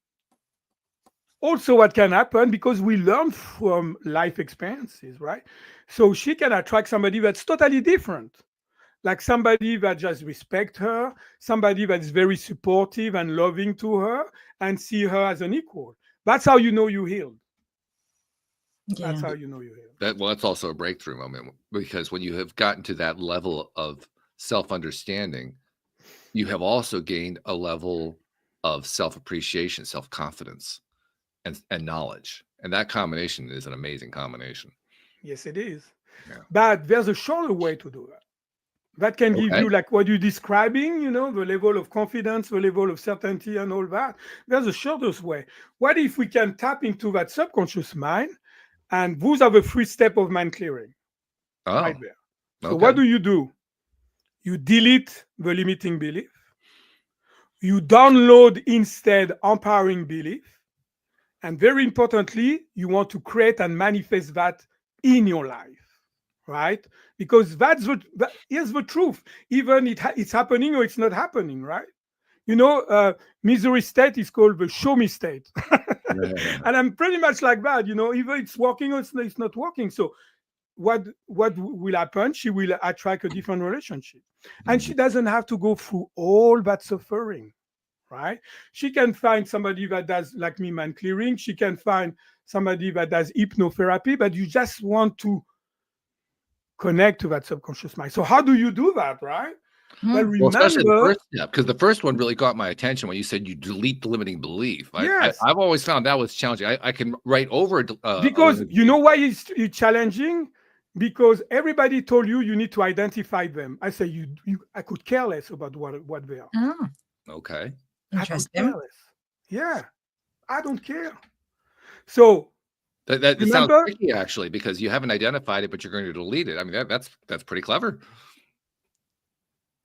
[SPEAKER 3] also what can happen, because we learn from life experiences, right? So she can attract somebody that's totally different. Like somebody that just respects her, somebody that's very supportive and loving to her and see her as an equal. That's how you know you healed. Yeah. That's how you know you healed.
[SPEAKER 1] That's also a breakthrough moment, because when you have gotten to that level of self-understanding, you have also gained a level of self-appreciation, self-confidence, and knowledge. And that combination is an amazing combination.
[SPEAKER 3] Yes, it is. Yeah. But there's a shorter way to do that. That can give you like what you're describing, you know, the level of confidence, the level of certainty and all that. There's the shortest way. What if we can tap into that subconscious mind? And those are the 3 steps of mind clearing right there. So what do? You delete the limiting belief. You download instead empowering belief. And very importantly, you want to create and manifest that in your life, right? Because here's the truth. Even it's happening or it's not happening, right? You know, misery state is called the show me state. And I'm pretty much like that, you know, either it's working or it's not working. So what will happen? She will attract a different relationship. And she doesn't have to go through all that suffering. Right? She can find somebody that does, like me, mind clearing. She can find somebody that does hypnotherapy, but you just want to connect to that subconscious mind. So how do you do that, right?
[SPEAKER 1] Well, especially the first step, because the first one really got my attention when you said you delete the limiting belief. I've always found that was challenging. I can write over
[SPEAKER 3] because you know why it's challenging? Because everybody told you need to identify them. I say I could care less about what they are.
[SPEAKER 2] Oh.
[SPEAKER 1] Okay.
[SPEAKER 2] Interesting.
[SPEAKER 3] Yeah, I don't care. So
[SPEAKER 1] that sounds tricky, actually, because you haven't identified it, but you're going to delete it. I mean, that's pretty clever.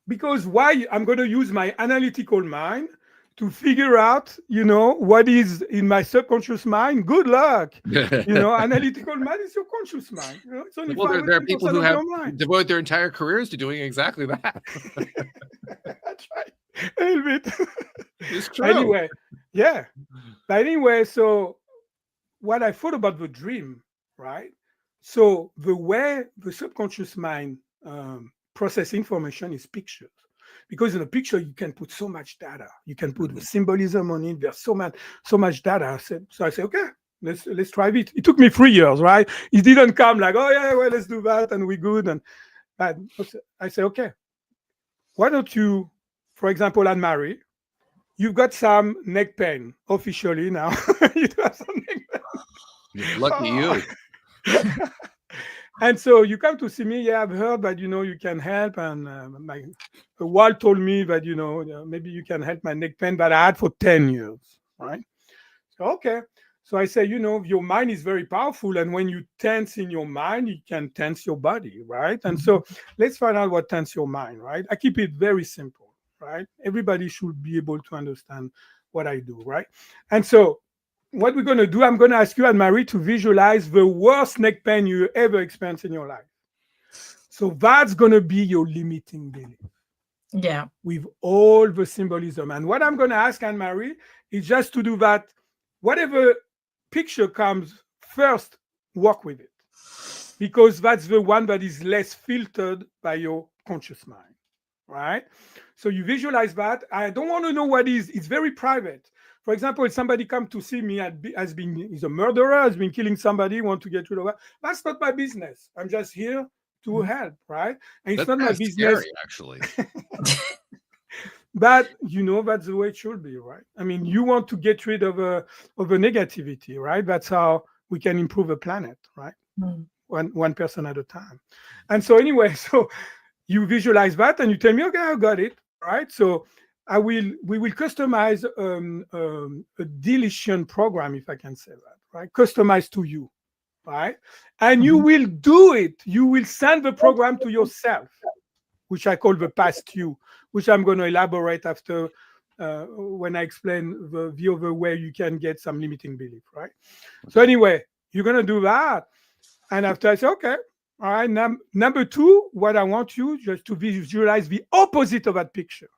[SPEAKER 3] Because why? I'm going to use my analytical mind to figure out, you know, what is in my subconscious mind. Good luck. You know, analytical mind is your conscious mind. You know, it's only
[SPEAKER 1] there are people who have devoted their entire careers to doing exactly that.
[SPEAKER 3] That's right. A little bit.
[SPEAKER 1] It's true.
[SPEAKER 3] Anyway, yeah. But anyway, so what I thought about the dream, right? So the way the subconscious mind process information is pictures. Because in a picture, you can put so much data. You can put the symbolism on it. There's so much data. So I said, okay, let's try it. It took me 3 years, right? It didn't come like, oh yeah, well, let's do that and we're good. But I said, okay, why don't you, for example, Anne-Marie, you've got some neck pain officially now. You have some neck pain.
[SPEAKER 1] Lucky you.
[SPEAKER 3] And so you come to see me. Yeah, I've heard that, you know, you can help. And the wall told me that, you know, maybe you can help my neck pain that I had for 10 years, right? So, okay. So I say, you know, your mind is very powerful. And when you tense in your mind, you can tense your body, right? And so let's find out what tense your mind, right? I keep it very simple, right? Everybody should be able to understand what I do, right? And so what we're going to do, I'm going to ask you, Anne-Marie, to visualize the worst neck pain you ever experienced in your life. So that's going to be your limiting belief.
[SPEAKER 2] Yeah. With
[SPEAKER 3] all the symbolism. And what I'm going to ask Anne-Marie is just to do that. Whatever picture comes first, work with it. Because that's the one that is less filtered by your conscious mind, right? So you visualize that. I don't want to know what it is. It's very private. For example, if somebody comes to see me is a murderer, has been killing somebody, want to get rid of that. That's not my business. I'm just here to help, right? And it's not my business.
[SPEAKER 1] Scary, actually.
[SPEAKER 3] But you know, that's the way it should be, right? I mean, you want to get rid of a negativity, right? That's how we can improve the planet, right? One person at a time. And so anyway, so you visualize that and you tell me, okay, I got it, right? So we will customize a deletion program, if I can say that, right? Customized to you, right? And you will do it. You will send the program to yourself, which I call the past you, which I'm going to elaborate after when I explain the other way you can get some limiting belief, right? So anyway, you're going to do that. And after I say, okay, all right, number 2, what I want you just to visualize the opposite of that picture.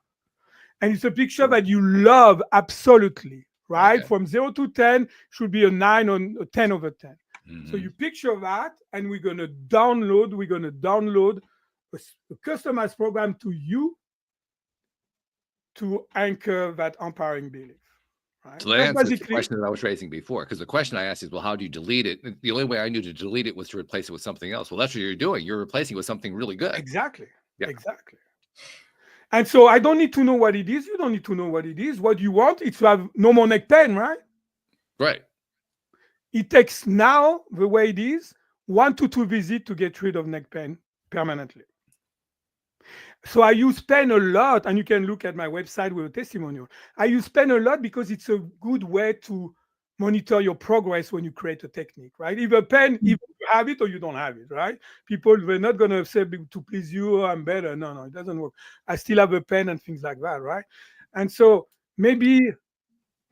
[SPEAKER 3] And it's a picture that you love absolutely, right? Okay. From 0 to 10 should be a 9 or a 10 over 10. So you picture that, and we're going to download a customized program to you to anchor that empowering belief. Right?
[SPEAKER 1] So that answers the question that I was raising before, because the question I asked is, well, how do you delete it? The only way I knew to delete it was to replace it with something else. Well, that's what you're doing. You're replacing it with something really good.
[SPEAKER 3] Exactly. Yeah. Exactly. And so I don't need to know what it is. You don't need to know what it is. What you want is to have no more neck pain, right?
[SPEAKER 1] Right.
[SPEAKER 3] It takes now, the way it is, 1 to 2 visits to get rid of neck pain permanently. So I use pen a lot, and you can look at my website with a testimonial. I use pen a lot because it's a good way to monitor your progress when you create a technique, right? If a pen, if you have it or you don't have it, right? People, they're not going to say to please you, oh, I'm better. No, it doesn't work. I still have a pen and things like that, right? And so maybe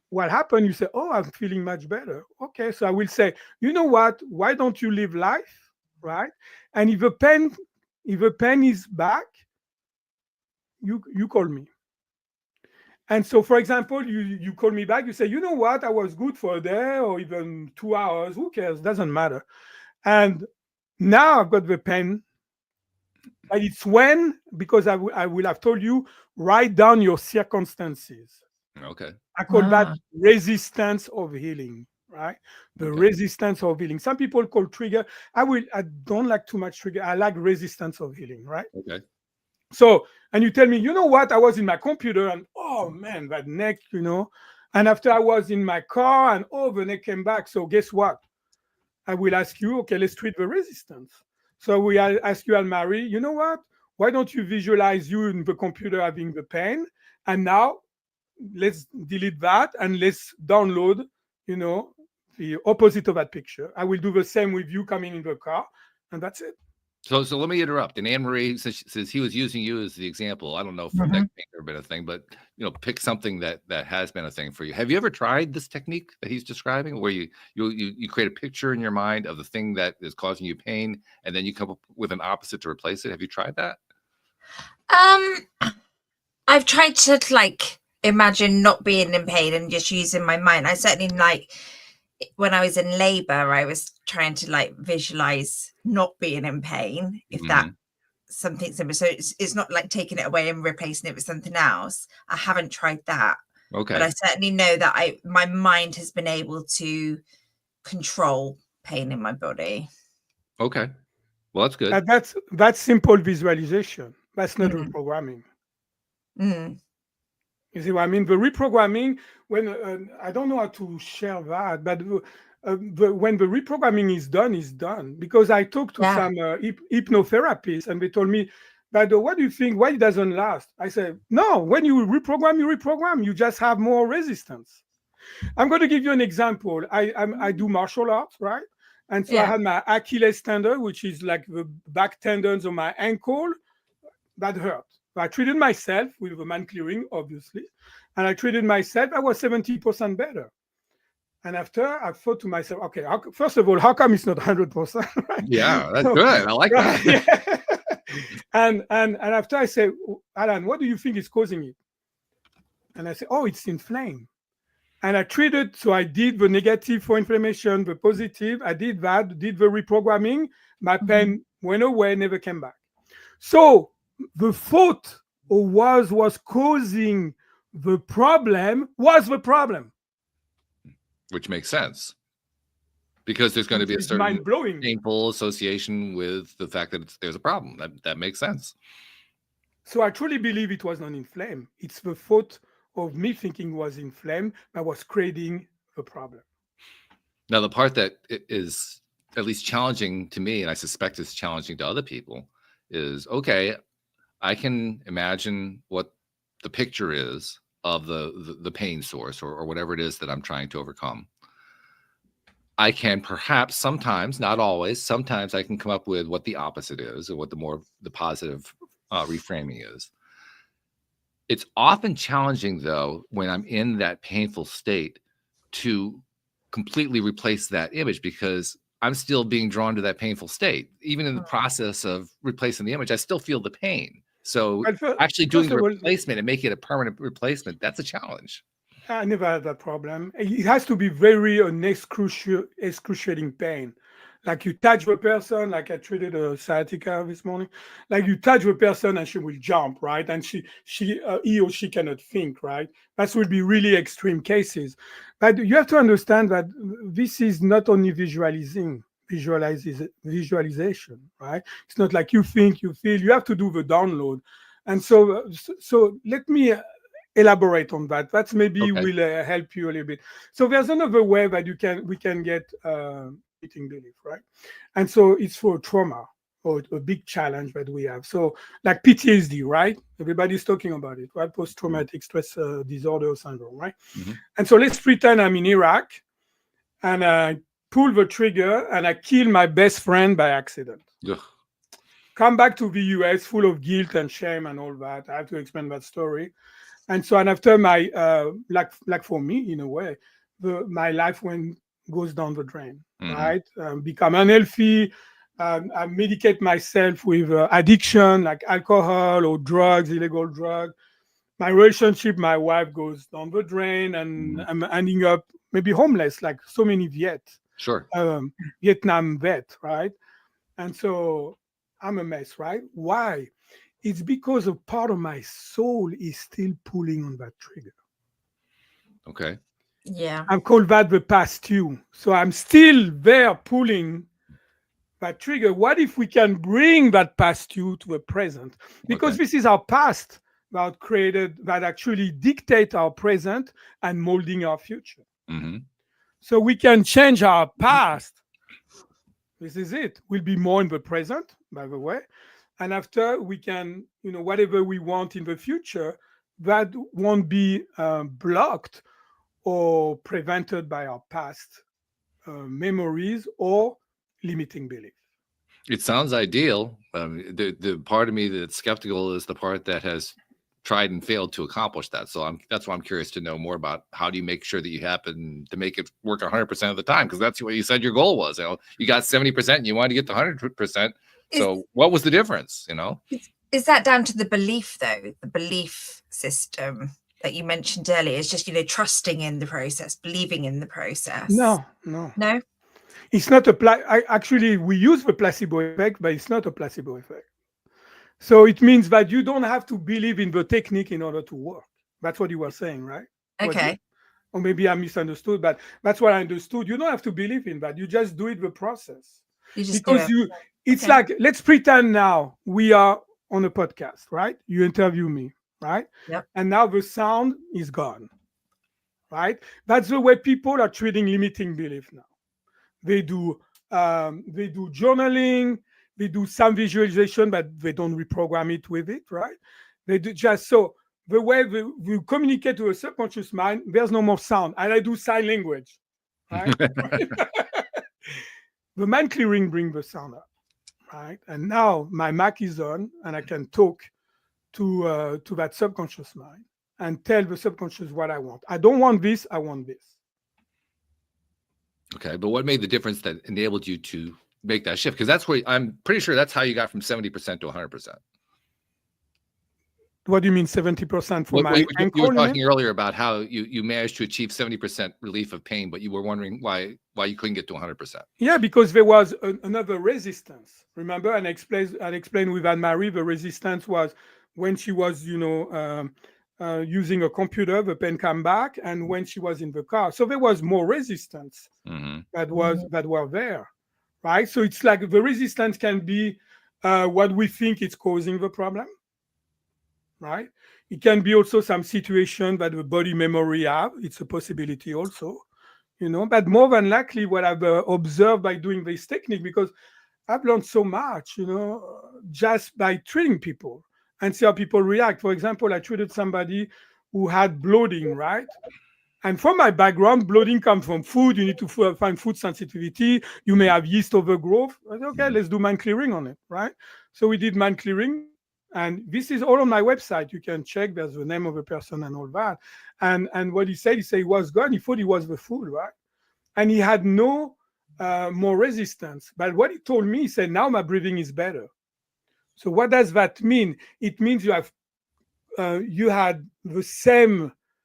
[SPEAKER 3] what happened, you say, oh, I'm feeling much better. Okay, so I will say, you know what? Why don't you live life, right? And if a pen is back, you call me. And so, for example, you call me back, you say, you know what, I was good for a day or even 2 hours, who cares, doesn't matter. And now I've got the pen. And it's when, because I will have told you, write down your circumstances.
[SPEAKER 1] Okay.
[SPEAKER 3] I call that resistance of healing, right? The resistance of healing. Some people call trigger. I don't like too much trigger. I like resistance of healing, right?
[SPEAKER 1] Okay.
[SPEAKER 3] So, and you tell me, you know what? I was in my computer and oh man, that neck, And after I was in my car and the neck came back. So guess what? I will ask you, okay, let's treat the resistance. So we ask you, Anne-Marie, you know what? Why don't you visualize you in the computer having the pain? And now let's delete that and let's download, the opposite of that picture. I will do the same with you coming in the car, and that's it.
[SPEAKER 1] So let me interrupt. And Anne-Marie says he was using you as the example. I don't know if neck pain has been a thing, but pick something that has been a thing for you. Have you ever tried this technique that he's describing, where you create a picture in your mind of the thing that is causing you pain, and then you come up with an opposite to replace it? Have you tried that?
[SPEAKER 2] I've tried to imagine not being in pain and just using my mind. I certainly when I was in labor, I was trying to visualize not being in pain, if that something similar. So it's not like taking it away and replacing it with something else. I haven't tried that.
[SPEAKER 1] Okay.
[SPEAKER 2] But I certainly know that my mind has been able to control pain in my body.
[SPEAKER 1] Okay. Well, that's good.
[SPEAKER 3] That's simple visualization. That's not reprogramming. You see what I mean? The reprogramming, when I don't know how to share that, but when the reprogramming is done. Because I talked to some hypnotherapists, and they told me, but what do you think? Why it doesn't last? I said, no, when you reprogram, you just have more resistance. I'm going to give you an example. I do martial arts, right? And so I had my Achilles tendon, which is like the back tendons of my ankle, that hurt. I treated myself with the man clearing, obviously, and I treated myself. I was 70% better. And after, I thought to myself, okay, first of all, how come it's not 100%? Right?
[SPEAKER 1] Yeah, that's good. I like that.
[SPEAKER 3] Yeah. and after I say, Alan, what do you think is causing it? And I say, oh, it's inflamed. And I treated, so I did the negative for inflammation, the positive. I did that, did the reprogramming. My pain went away, never came back. So the thought was causing the problem was the problem.
[SPEAKER 1] Which makes sense. Because there's going to be a certain painful association with the fact that there's a problem. That makes sense.
[SPEAKER 3] So I truly believe it was not inflamed. It's the thought of me thinking was inflamed that was creating the problem.
[SPEAKER 1] Now, the part that is at least challenging to me, and I suspect is challenging to other people, is, okay, I can imagine what the picture is of the pain source or whatever it is that I'm trying to overcome. I can perhaps sometimes, not always, sometimes I can come up with what the opposite is or what the positive reframing is. It's often challenging, though, when I'm in that painful state to completely replace that image, because I'm still being drawn to that painful state. Even in the process of replacing the image, I still feel the pain. So actually doing the replacement and making it a permanent replacement, that's a challenge.
[SPEAKER 3] I never had that problem. It has to be very excruciating pain. Like you touch the person, like I treated a sciatica this morning, like you touch the person and she will jump, right? And he or she cannot think, right? That will be really extreme cases. But you have to understand that this is not only visualization, right? It's not like you think, you feel, you have to do the download. And so let me elaborate on that. That's maybe will help you a little bit. So there's another way that we can get eating belief, right? And so it's for trauma, or a big challenge that we have. So like PTSD, right? Everybody's talking about it, right? Post-traumatic stress disorder syndrome, right?
[SPEAKER 1] Mm-hmm.
[SPEAKER 3] And so let's pretend I'm in Iraq and I pull the trigger and I kill my best friend by accident.
[SPEAKER 1] Ugh.
[SPEAKER 3] Come back to the US full of guilt and shame and all that. I have to explain that story. And so, and after my, like for me, in a way, my life goes down the drain, right? Become unhealthy. I medicate myself with addiction, like alcohol or drugs, illegal drugs. My relationship, my wife goes down the drain, and I'm ending up maybe homeless, like so many Vietnam vet, right? And so I'm a mess, right? Why? It's because a part of my soul is still pulling on that trigger.
[SPEAKER 1] Okay.
[SPEAKER 2] Yeah.
[SPEAKER 3] I call that the past you. So I'm still there pulling that trigger. What if we can bring that past you to the present? Because this is our past that actually dictate our present and molding our future.
[SPEAKER 1] Mm-hmm.
[SPEAKER 3] So we can change our past. This is it. We'll be more in the present, by the way. And after we can, whatever we want in the future, that won't be blocked or prevented by our past memories or limiting belief.
[SPEAKER 1] It sounds ideal. The part of me that's skeptical is the part that has tried and failed to accomplish that. So that's why I'm curious to know more about how do you make sure that you happen to make it work 100% of the time? Because that's what you said your goal was. You got 70% and you wanted to get to 100%. So what was the difference?
[SPEAKER 2] Is that down to the belief, though? The belief system that you mentioned earlier is just, trusting in the process, believing in the process.
[SPEAKER 3] No. It's not actually, we use the placebo effect, but it's not a placebo effect. So it means that you don't have to believe in the technique in order to work. That's what you were saying, right?
[SPEAKER 2] Okay.
[SPEAKER 3] Or maybe I misunderstood, but that's what I understood. You don't have to believe in that. You just do it the process. It's like, let's pretend now we are on a podcast, right? You interview me, right?
[SPEAKER 2] Yep.
[SPEAKER 3] And now the sound is gone, right? That's the way people are treating limiting belief now. They do journaling, they do some visualization, but they don't reprogram it with it, right? They do just so the way we communicate to a subconscious mind, there's no more sound. And I do sign language, right? The mind clearing brings the sound up, right? And now my mic is on and I can talk to that subconscious mind and tell the subconscious what I want. I don't want this, I want this.
[SPEAKER 1] Okay, but what made the difference that enabled you to make that shift? Because that's where I'm pretty sure that's how you got from 70% to 100%.
[SPEAKER 3] What do you mean 70% for my ankle?
[SPEAKER 1] You were talking earlier about how you managed to achieve 70% relief of pain, but you were wondering why you couldn't get to 100%.
[SPEAKER 3] Yeah, because there was another resistance. Remember, and I explained with Anne-Marie, the resistance was when she was, using a computer, the pain came back, and when she was in the car. So there was more resistance that were there, right? So it's like the resistance can be what we think is causing the problem, right? It can be also some situation that the body memory have. It's a possibility also, but more than likely what I've observed by doing this technique, because I've learned so much, just by treating people and see how people react. For example, I treated somebody who had bloating, right? And from my background, bloating comes from food. You need to find food sensitivity. You may have yeast overgrowth. I said, okay, let's do mind clearing on it, right? So we did mind clearing. And this is all on my website. You can check. There's the name of the person and all that. And what he said he was gone. He thought he was the food, right? And he had no more resistance. But what he told me, he said, now my breathing is better. So what does that mean? It means you had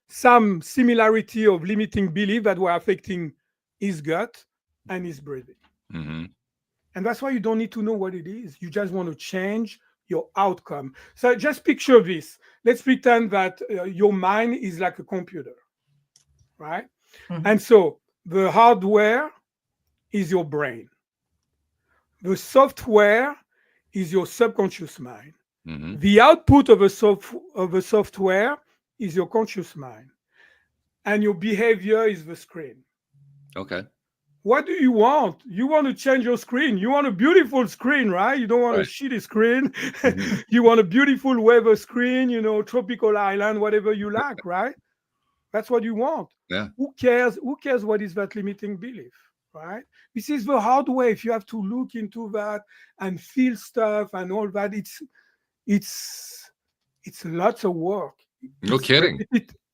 [SPEAKER 3] some similarity of limiting belief that were affecting his gut and his breathing.
[SPEAKER 1] Mm-hmm.
[SPEAKER 3] And that's why you don't need to know what it is. You just want to change your outcome. So just picture this. Let's pretend that your mind is like a computer, right? Mm-hmm. And so the hardware is your brain. The software is your subconscious mind. Mm-hmm. The output of a software is your conscious mind. And your behavior is the screen.
[SPEAKER 1] Okay.
[SPEAKER 3] what do you want? You want to change your screen. You want a beautiful screen, right? You don't want a shitty screen. You want a beautiful weather screen, tropical island, whatever you like, right? That's what you want.
[SPEAKER 1] Yeah.
[SPEAKER 3] Who cares? Who cares what is that limiting belief, right? This is the hard way. If you have to look into that and feel stuff and all that, it's lots of work.
[SPEAKER 1] No kidding.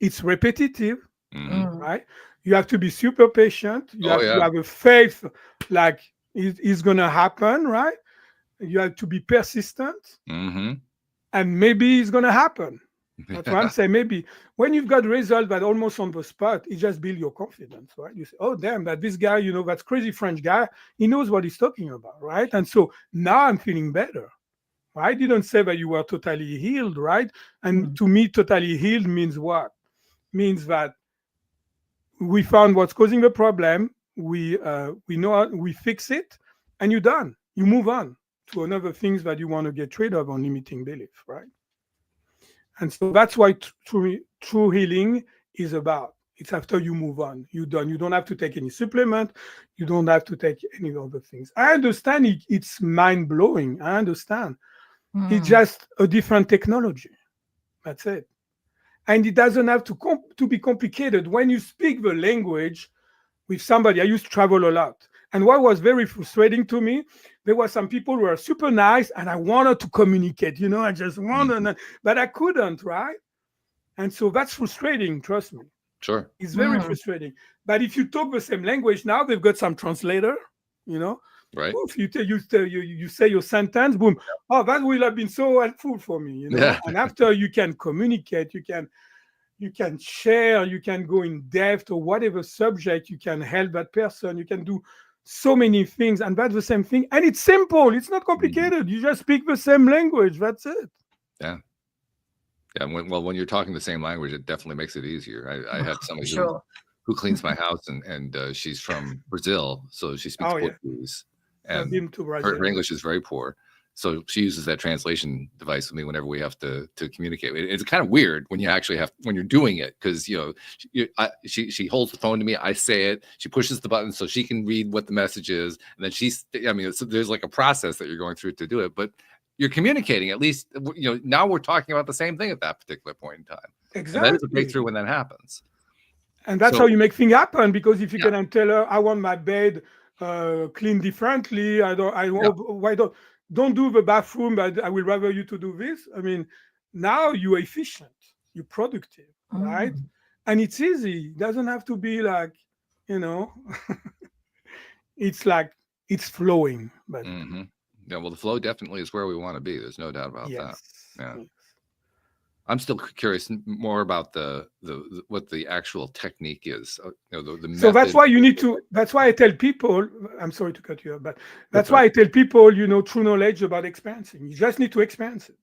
[SPEAKER 3] It's repetitive, right? You have to be super patient. You have to have a faith, like it's going to happen, right? You have to be persistent, and maybe it's going to happen. That's what I'm saying. Maybe when you've got results that almost on the spot, it just builds your confidence, right? You say, oh, damn, that this guy, that crazy French guy, he knows what he's talking about, right? And so now I'm feeling better. I didn't say that you were totally healed, right? And to me, totally healed means what? Means that we found what's causing the problem. We know we fix it, and you're done. You move on to another things that you want to get rid of on limiting belief, right? And so that's why true healing is about. It's after you move on. You're done. You don't have to take any supplement. You don't have to take any other things. I understand it's mind-blowing. I understand. It's just a different technology. That's it. And it doesn't have to be complicated. When you speak the language with somebody, I used to travel a lot. And what was very frustrating to me, there were some people who were super nice and I wanted to communicate, I just wanted, but I couldn't, right? And so that's frustrating, trust me.
[SPEAKER 1] Sure.
[SPEAKER 3] It's very frustrating. But if you talk the same language now, they've got some translator,
[SPEAKER 1] Right.
[SPEAKER 3] Oof, you say your sentence, boom. Oh, that will have been so helpful for me,
[SPEAKER 1] Yeah.
[SPEAKER 3] And after you can communicate, you can share, you can go in depth or whatever subject, you can help that person, you can do so many things, and that's the same thing. And it's simple, it's not complicated. You just speak the same language, that's it.
[SPEAKER 1] Yeah. Yeah. When you're talking the same language, it definitely makes it easier. I have somebody who cleans my house, and she's from Brazil, so she speaks Portuguese. And her English is very poor. So she uses that translation device with me whenever we have to communicate. It's kind of weird when you're doing it, because she holds the phone to me, I say it, she pushes the button so she can read what the message is, and then there's like a process that you're going through to do it, but you're communicating. At least now we're talking about the same thing at that particular point in time.
[SPEAKER 3] Exactly.
[SPEAKER 1] And that is a breakthrough when that happens.
[SPEAKER 3] And that's how you make things happen, because if you can tell her, I want my bed clean differently, don't do the bathroom, but I will rather you to do this. I mean, now you're efficient, you're productive, right? And it's easy. It doesn't have to be like, it's like it's flowing. But
[SPEAKER 1] yeah, well, the flow definitely is where we want to be. There's no doubt about that. Yeah. Yes. I'm still curious more about the what the actual technique is. The method.
[SPEAKER 3] So that's why you need to. That's why I tell people. I'm sorry to cut you off, but that's why I tell people, true knowledge about experiencing. You just need to experience it.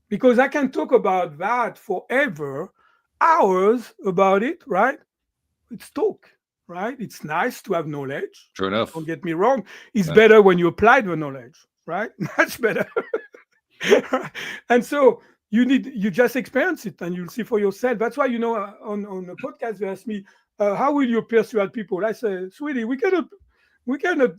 [SPEAKER 3] Because I can talk about that forever, hours about it, right? It's talk, right? It's nice to have knowledge.
[SPEAKER 1] True enough.
[SPEAKER 3] Don't get me wrong. It's better when you apply the knowledge, right? Much better. And so you just experience it and you'll see for yourself. That's why, on the podcast, they ask me, how will you persuade people? I say, sweetie, we cannot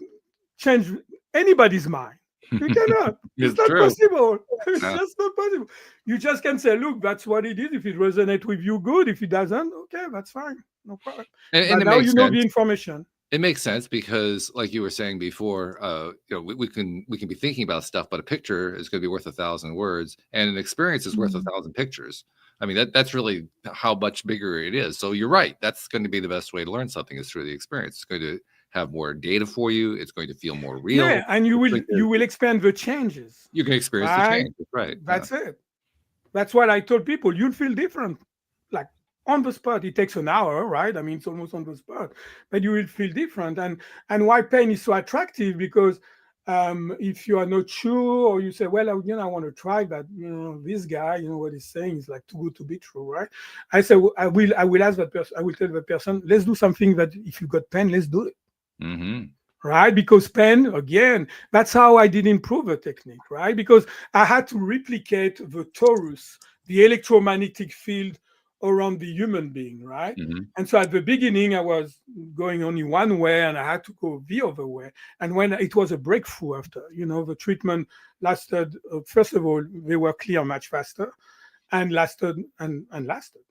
[SPEAKER 3] change anybody's mind. We cannot. It's not possible. It's just not possible. You just can say, look, that's what it is. If it resonates with you, good. If it doesn't, okay, that's fine. No problem.
[SPEAKER 1] And
[SPEAKER 3] now you know the information.
[SPEAKER 1] It makes sense because, like you were saying before, we can be thinking about stuff, but a picture is going to be worth 1,000 words, and an experience is worth 1,000 pictures. I mean, that's really how much bigger it is. So you're right. That's going to be the best way to learn something is through the experience. It's going to have more data for you. It's going to feel more real.
[SPEAKER 3] Yeah, and you will expand the changes.
[SPEAKER 1] You can experience the changes, right?
[SPEAKER 3] That's it. That's what I told people. You'll feel different, like on the spot. It takes an hour, right? I mean, it's almost on the spot, but you will feel different. And why pain is so attractive, because if you are not sure, or you say, well, I want to try that, this guy, what he's saying is like too good to be true, right? I say, I will ask that person, I will tell the person, let's do something that if you got pain, let's do it. Right? Because pain, again, that's how I did improve the technique, right? Because I had to replicate the torus, the electromagnetic field around the human being, right? And so at the beginning, I was going only one way and I had to go the other way. And when it was a breakthrough after, the treatment lasted, first of all, they were clear much faster and lasted and lasted.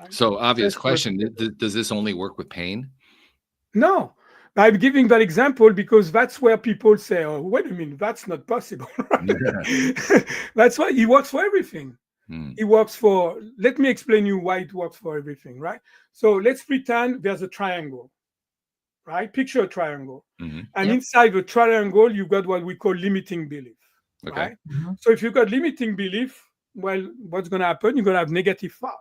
[SPEAKER 3] Right?
[SPEAKER 1] So obvious question, does this only work with pain?
[SPEAKER 3] No. I'm giving that example because that's where people say, oh, wait a minute, that's not possible. Right? Yeah. That's why it works for everything. It works for, let me explain you why it works for everything, right? So let's pretend there's a triangle, right? Picture a triangle. And inside the triangle, you've got what we call limiting belief, right? So if you've got limiting belief, well, what's going to happen? You're going to have negative thought.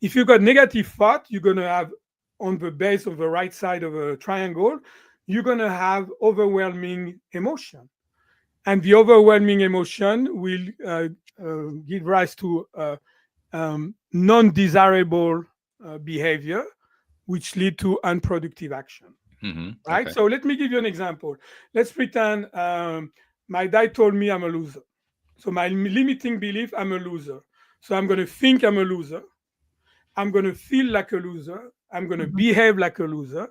[SPEAKER 3] If you've got negative thought, you're going to have on the base of the right side of a triangle, you're going to have overwhelming emotion. And the overwhelming emotion will give rise to non-desirable behavior, which lead to unproductive action. Right? Okay. So let me give you an example. Let's pretend my dad told me I'm a loser. So my limiting belief, I'm a loser. So I'm going to think I'm a loser. I'm going to feel like a loser. I'm going to behave like a loser.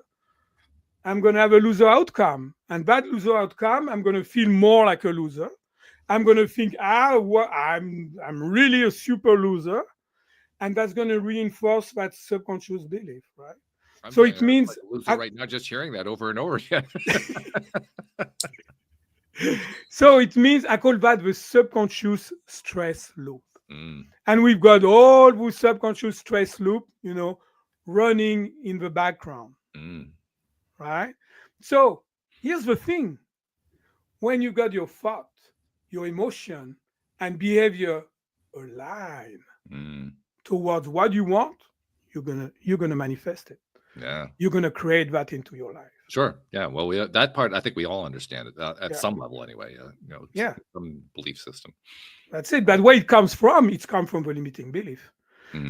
[SPEAKER 3] I'm going to have a loser outcome. And that loser outcome, I'm going to feel more like a loser. I'm going to think, I'm really a super loser. And that's going to reinforce that subconscious belief, right? So it means...
[SPEAKER 1] Like a loser right now, just hearing that over and over again.
[SPEAKER 3] So it means, I call that the subconscious stress loop. And we've got all the subconscious stress loop, running in the background. Right? So here's the thing. When you got your thought, your emotion, and behavior align towards what you want, you're gonna manifest it.
[SPEAKER 1] Yeah.
[SPEAKER 3] You're gonna create that into your life.
[SPEAKER 1] Sure. Yeah. Well, that part, I think we all understand it at some level anyway. Some belief system.
[SPEAKER 3] That's it. But where it comes from, it's come from the limiting belief.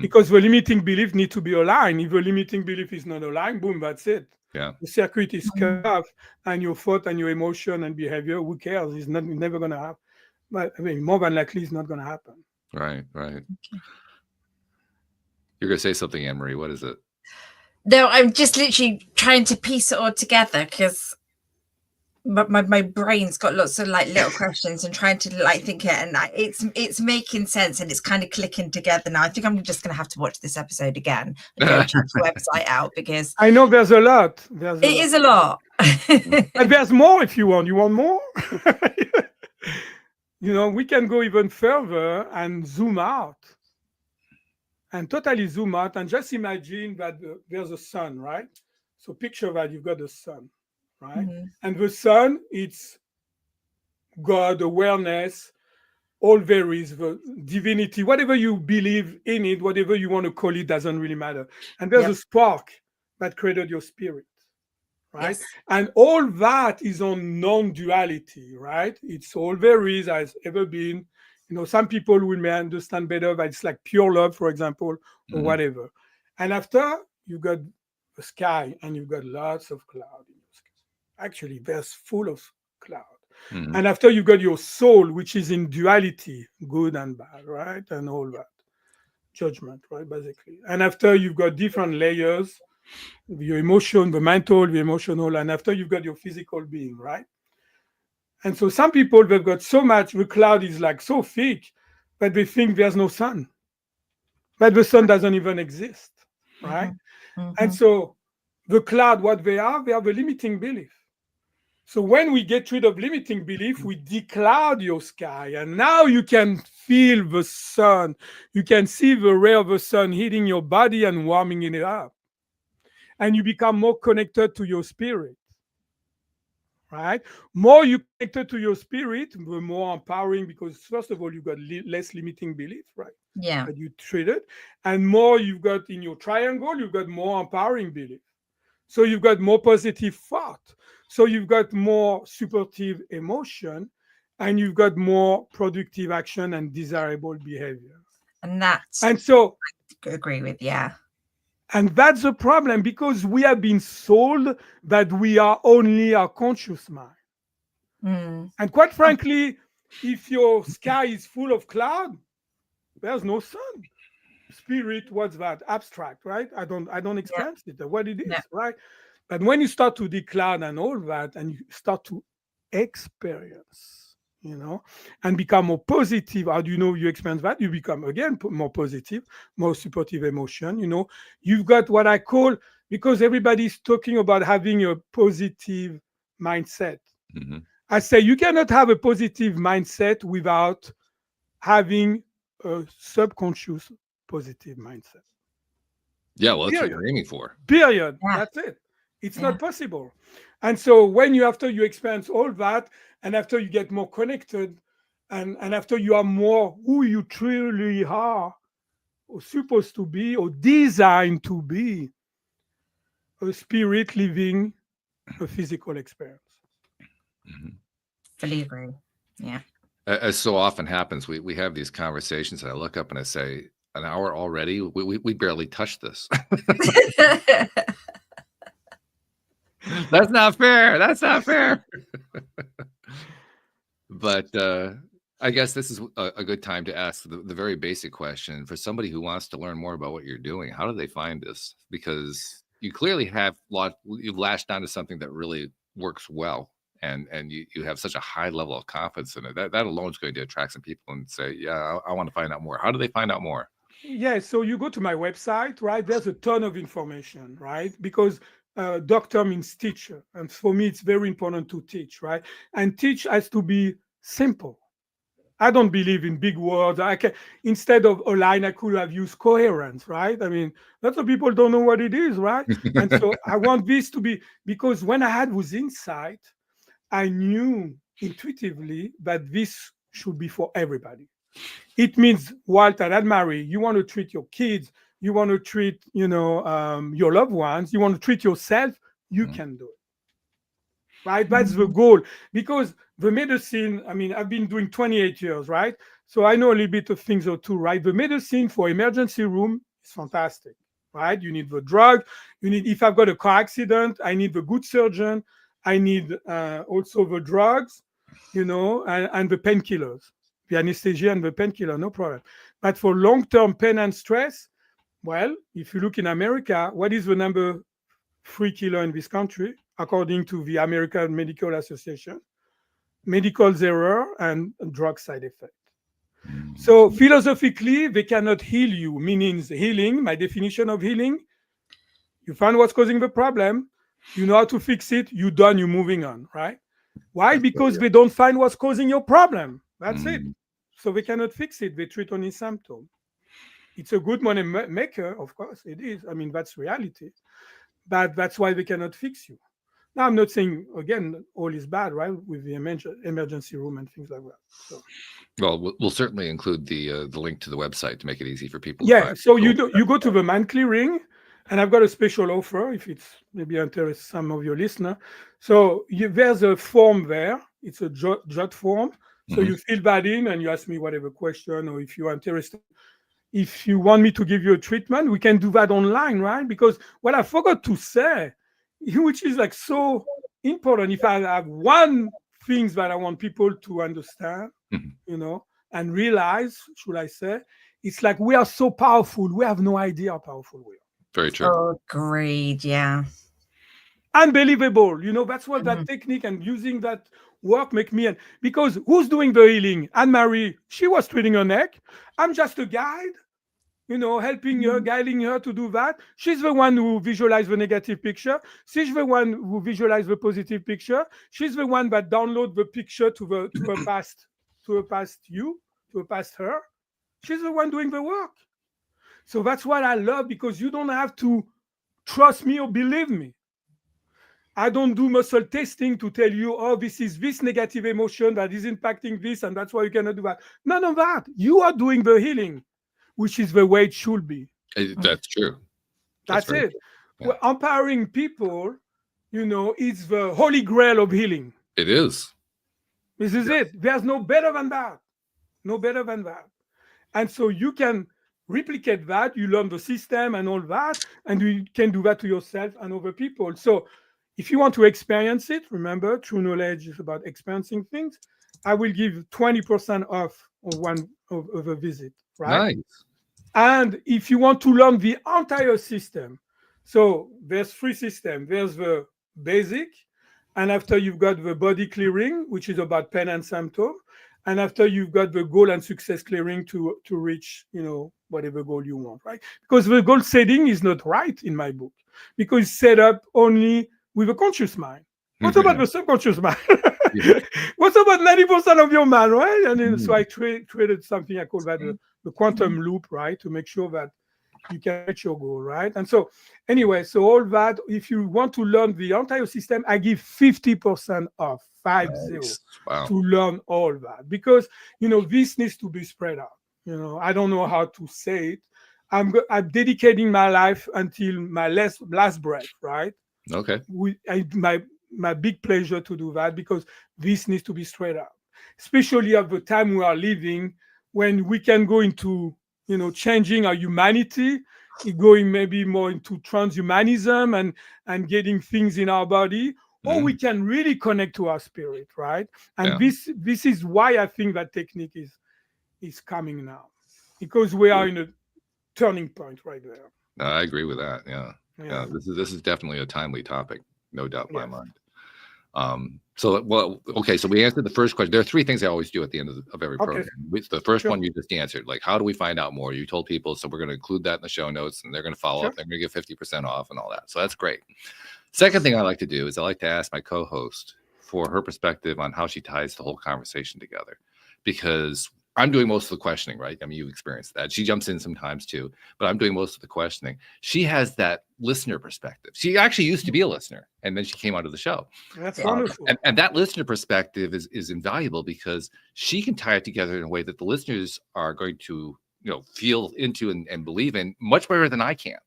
[SPEAKER 3] Because the limiting belief needs to be aligned. If the limiting belief is not aligned, boom, that's it.
[SPEAKER 1] Yeah.
[SPEAKER 3] The circuit is cut off, and your thought and your emotion and behavior, who cares? It's never going to happen. But I mean, more than likely, it's not going to happen.
[SPEAKER 1] Right. Okay. You're going to say something, Anne-Marie. What is it?
[SPEAKER 2] No, I'm just literally trying to piece it all together because my brain's got lots of little questions and trying to think it, and it's making sense and it's kind of clicking together now. I think I'm just going to have to watch this episode again and go check the website out because
[SPEAKER 3] I know there's a lot.
[SPEAKER 2] It is a lot.
[SPEAKER 3] And there's more if you want. You want more? We can go even further and zoom out. And totally zoom out and just imagine that there's a sun, right? So picture that you've got the sun. Right? And the sun, it's God, awareness, all there is, the divinity, whatever you believe in it, whatever you want to call it, doesn't really matter. And there's a spark that created your spirit, right? Yes. And all that is on non-duality, right? It's all there is, has ever been. Some people may understand better that it's like pure love, for example, or whatever. And after, you've got the sky and you've got lots of cloud. Actually, there's full of cloud. And after you got your soul, which is in duality, good and bad, right? And all that. Judgment, right, basically. And after you've got different layers, your emotion, the mental, the emotional, and after you've got your physical being, right? And so some people, they've got so much, the cloud is so thick that they think there's no sun. But the sun doesn't even exist, right? And so the cloud, what they are the limiting belief. So when we get rid of limiting belief, we decloud your sky. And now you can feel the sun. You can see the ray of the sun hitting your body and warming it up. And you become more connected to your spirit. Right? More you connected to your spirit, the more empowering, because first of all, you've got less limiting belief, right?
[SPEAKER 2] Yeah.
[SPEAKER 3] That you treated. And more you've got in your triangle, you've got more empowering belief. So you've got more positive thought. So you've got more supportive emotion, and you've got more productive action and desirable behavior.
[SPEAKER 2] And
[SPEAKER 3] so
[SPEAKER 2] I agree with, yeah.
[SPEAKER 3] And that's the problem, because we have been sold that we are only our conscious mind. And quite frankly, if your sky is full of cloud, there's no sun. Spirit, what's that? Abstract, right? I don't experience it, what it is,
[SPEAKER 2] Yeah.
[SPEAKER 3] right? But when you start to decline and all that, and you start to experience, and become more positive, how do you know you experience that? You become, again, more positive, more supportive emotion. You've got what I call, because everybody's talking about having a positive mindset.
[SPEAKER 1] Mm-hmm.
[SPEAKER 3] I say you cannot have a positive mindset without having a subconscious positive mindset.
[SPEAKER 1] Yeah, well, that's what
[SPEAKER 3] Period.
[SPEAKER 1] you're aiming for.
[SPEAKER 3] Period.
[SPEAKER 2] Yeah.
[SPEAKER 3] That's it. It's not possible. And so after you experience all that, and after you get more connected, and after you are more who you truly are, or supposed to be, or designed to be, a spirit living a physical experience.
[SPEAKER 1] Mm-hmm.
[SPEAKER 2] Fully agree. Yeah.
[SPEAKER 1] As so often happens, we have these conversations, and I look up and I say, an hour already? We barely touched this. That's not fair. That's not fair. But I guess this is a good time to ask the very basic question for somebody who wants to learn more about what you're doing. How do they find this? Because you clearly you've latched onto something that really works well, and you have such a high level of confidence in it. That alone is going to attract some people and say, yeah, I want to find out more. How do they find out more?
[SPEAKER 3] Yeah, so you go to my website, right? There's a ton of information, right? Because doctor means teacher. And for me, it's very important to teach, right? And teach has to be simple. I don't believe in big words. Instead of a line, I could have used coherence, right? I mean, lots of people don't know what it is, right? And so I want this to be, because when I had this insight, I knew intuitively that this should be for everybody. It means, Walter and Anne-Marie, you want to treat your kids, you want to treat, your loved ones, you want to treat yourself, you can do it. Right? That's the goal. Because the medicine, I mean, I've been doing 28 years, right? So I know a little bit of things or two, right? The medicine for emergency room is fantastic, right? You need the drug. If I've got a car accident, I need the good surgeon. I need also the drugs, and the painkillers. The anesthesia and the painkiller, no problem. But for long-term pain and stress, well, if you look in America, what is the number 3 killer in this country, according to the American Medical Association? Medical error and drug side effect. So philosophically, they cannot heal you, meaning healing, my definition of healing, you find what's causing the problem, you know how to fix it, you're done, you're moving on, right? Why? Because they don't find what's causing your problem. That's it. So they cannot fix it. They treat only symptom. It's a good money maker, of course, it is. I mean, that's reality. But that's why they cannot fix you. Now, I'm not saying, again, all is bad, right, with the emergency room and things like that. So.
[SPEAKER 1] Well, we'll certainly include the link to the website to make it easy for people.
[SPEAKER 3] Yeah, so you go to the monthly ring, and I've got a special offer if it's maybe interests some of your listeners. So there's a form there. It's a jot form. So you fill that in and you ask me whatever question, or if you're interested. If you want me to give you a treatment, we can do that online, right? Because what I forgot to say, which is like so important, if I have one thing that I want people to understand, and realize, should I say, it's like we are so powerful. We have no idea how powerful we are.
[SPEAKER 1] Very true.
[SPEAKER 2] Oh, agreed. Yeah.
[SPEAKER 3] Unbelievable. That's what that technique and using that work make me. Because who's doing the healing? Anne-Marie, she was treating her neck. I'm just a guide, helping her, guiding her to do that. She's the one who visualizes the negative picture. She's the one who visualizes the positive picture. She's the one that downloads the picture to a past her. She's the one doing the work. So that's what I love, because you don't have to trust me or believe me. I don't do muscle testing to tell you, oh, this is this negative emotion that is impacting this, and that's why you cannot do that. None of that. You are doing the healing, which is the way it should be.
[SPEAKER 1] That's true.
[SPEAKER 3] That's it. Yeah. We're empowering people, it's the holy grail of healing.
[SPEAKER 1] It is.
[SPEAKER 3] This is it. There's no better than that. No better than that. And so you can replicate that. You learn the system and all that, and you can do that to yourself and other people. So if you want to experience it, remember, true knowledge is about experiencing things. I will give 20% off of one of a visit, right?
[SPEAKER 1] Nice.
[SPEAKER 3] And if you want to learn the entire system, so there's 3 systems. There's the basic, and after you've got the body clearing, which is about pain and symptom, and after you've got the goal and success clearing to reach, whatever goal you want, right? Because the goal setting is not right in my book, because it's set up only with a conscious mind. What's about the subconscious mind? What's about 90% of your mind, right? And then so I created something I call that the quantum loop, right? To make sure that you can reach your goal, right? And so anyway, so all that, if you want to learn the entire system, I give 50% off, 50,
[SPEAKER 1] Wow.
[SPEAKER 3] to learn all that. Because, this needs to be spread out. I don't know how to say it. I'm dedicating my life until my last breath, right?
[SPEAKER 1] Okay.
[SPEAKER 3] My big pleasure to do that, because this needs to be spread out, especially at the time we are living, when we can go into changing our humanity, going maybe more into transhumanism and getting things in our body, or we can really connect to our spirit, right? And this is why I think that technique is coming now, because we are in a turning point right there.
[SPEAKER 1] I agree with that. Yeah. This is definitely a timely topic, no doubt in my mind. So we answered the first question. There are 3 things I always do at the end of every program. The first one you just answered, like, how do we find out more? You told people, so we're going to include that in the show notes, and they're going to follow up. They're going to get 50% off and all that. So that's great. Second thing I like to do is I like to ask my co-host for her perspective on how she ties the whole conversation together, because I'm doing most of the questioning, right? I mean, you've experienced that. She jumps in sometimes too, but I'm doing most of the questioning. She has that listener perspective. She actually used to be a listener, and then she came onto the show.
[SPEAKER 3] That's wonderful.
[SPEAKER 1] And that listener perspective is invaluable, because she can tie it together in a way that the listeners are going to, feel into and believe in much better than I can.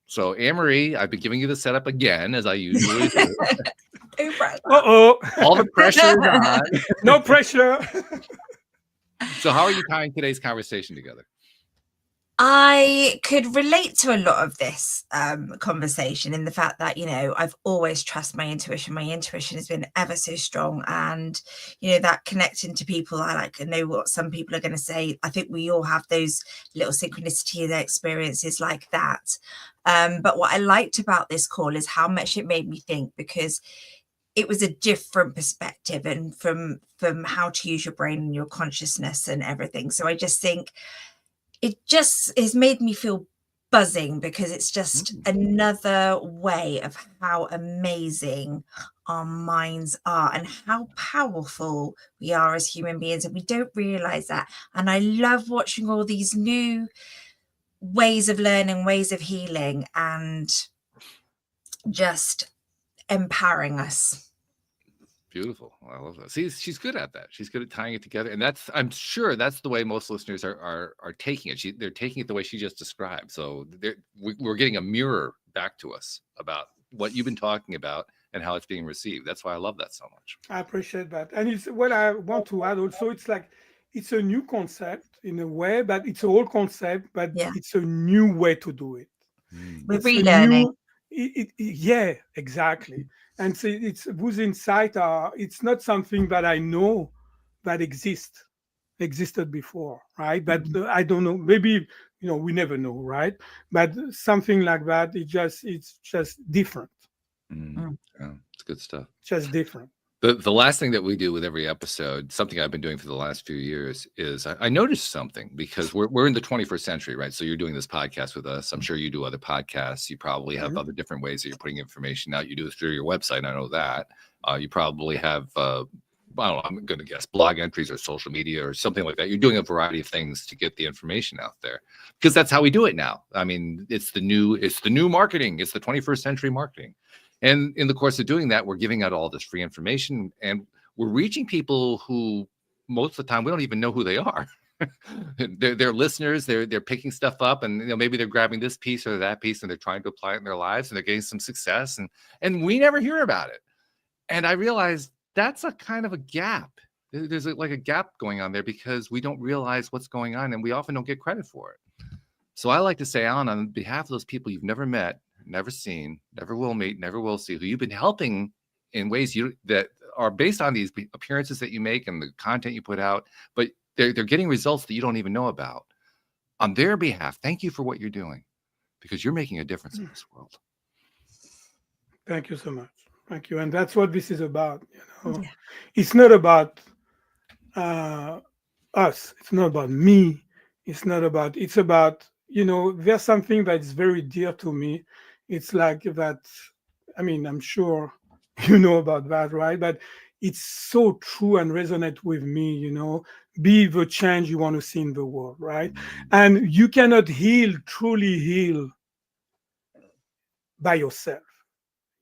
[SPEAKER 1] So, Anne-Marie, I've been giving you the setup again, as I usually do. All the pressure is on.
[SPEAKER 3] No pressure.
[SPEAKER 1] So how are you tying today's conversation together?
[SPEAKER 2] I could relate to a lot of this conversation in the fact that, I've always trusted my intuition. My intuition has been ever so strong. And, that connecting to people, I like to know what some people are going to say. I think we all have those little synchronicity, their experiences like that. But what I liked about this call is how much it made me think, because it was a different perspective and from how to use your brain and your consciousness and everything. So I just think it just has made me feel buzzing, because it's just another way of how amazing our minds are and how powerful we are as human beings. And we don't realize that. And I love watching all these new ways of learning, ways of healing, and just empowering us.
[SPEAKER 1] Beautiful. I love that. See, she's good at that. She's good at tying it together, and I'm sure that's the way most listeners are taking it. They're taking it the way she just described. So we're getting a mirror back to us about what you've been talking about and how it's being received. That's why I love that so much.
[SPEAKER 3] I appreciate that. And it's what I want to add also. It's like, it's a new concept in a way, but it's an old concept, but it's a new way to do it.
[SPEAKER 2] We're relearning.
[SPEAKER 3] Yeah, exactly. And so it's those insights it's not something that I know that existed before, right? But I don't know, maybe, we never know, right? But something like that, it's just different.
[SPEAKER 1] Yeah, it's good stuff.
[SPEAKER 3] Just different.
[SPEAKER 1] The last thing that we do with every episode, something I've been doing for the last few years, is I noticed something, because we're in the 21st century, right? So you're doing this podcast with us. I'm sure you do other podcasts. You probably have other different ways that you're putting information out. You do it through your website. I know that. You probably have, I don't know, I'm going to guess blog entries or social media or something like that. You're doing a variety of things to get the information out there, because that's how we do it now. I mean, it's the new marketing. It's the 21st century marketing. And in the course of doing that, we're giving out all this free information, and we're reaching people who most of the time we don't even know who they are. They're listeners. They're picking stuff up, and maybe they're grabbing this piece or that piece, and they're trying to apply it in their lives, and they're getting some success, and we never hear about it. And I realized that's a kind of a gap. There's like a gap going on there, because we don't realize what's going on, and we often don't get credit for it. So I like to say, Alan, on behalf of those people you've never met, never seen, never will meet, never will see, who you've been helping in ways that are based on these appearances that you make and the content you put out, but they're getting results that you don't even know about. on their behalf, thank you for what you're doing, because you're making a difference in this world.
[SPEAKER 3] Thank you so much. Thank you. And that's what this is about. Yeah. It's not about us. It's not about me. It's about, there's something that's very dear to me. It's like that. I mean, I'm sure you know about that, right? But it's so true and resonate with me, be the change you want to see in the world, right? And you cannot truly heal by yourself.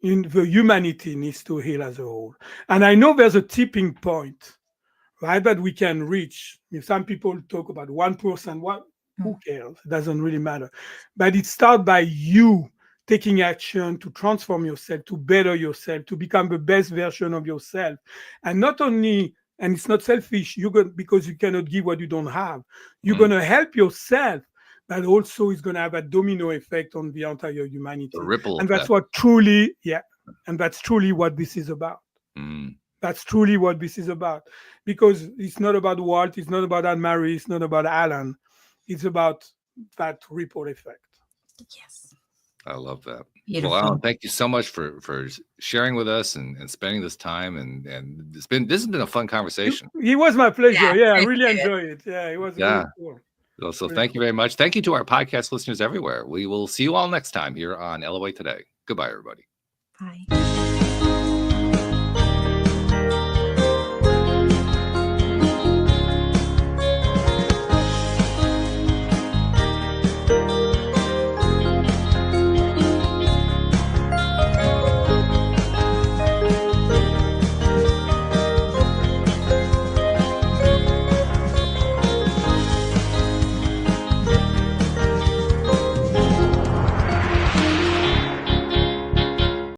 [SPEAKER 3] The humanity needs to heal as a whole. And I know there's a tipping point, right, that we can reach. If some people talk about 1%, who cares? It doesn't really matter. But it starts by you taking action to transform yourself, to better yourself, to become the best version of yourself. And not only, and it's not selfish, because you cannot give what you don't have. You're going to help yourself, but also it's going to have a domino effect on the entire humanity.
[SPEAKER 1] The ripple
[SPEAKER 3] and that's what truly, and that's truly what this is about. That's truly what this is about. Because it's not about Walt, it's not about Anne-Marie, it's not about Alan. It's about that ripple effect.
[SPEAKER 2] Yes.
[SPEAKER 1] I love that.
[SPEAKER 2] Beautiful.
[SPEAKER 1] Well, Alan, thank you so much for sharing with us and spending this time. And this has been a fun conversation.
[SPEAKER 3] It was my pleasure. Yeah, I really enjoyed it. Yeah, it was really cool.
[SPEAKER 1] So thank you very much. Thank you to our podcast listeners everywhere. We will see you all next time here on LOA Today. Goodbye, everybody.
[SPEAKER 2] Bye.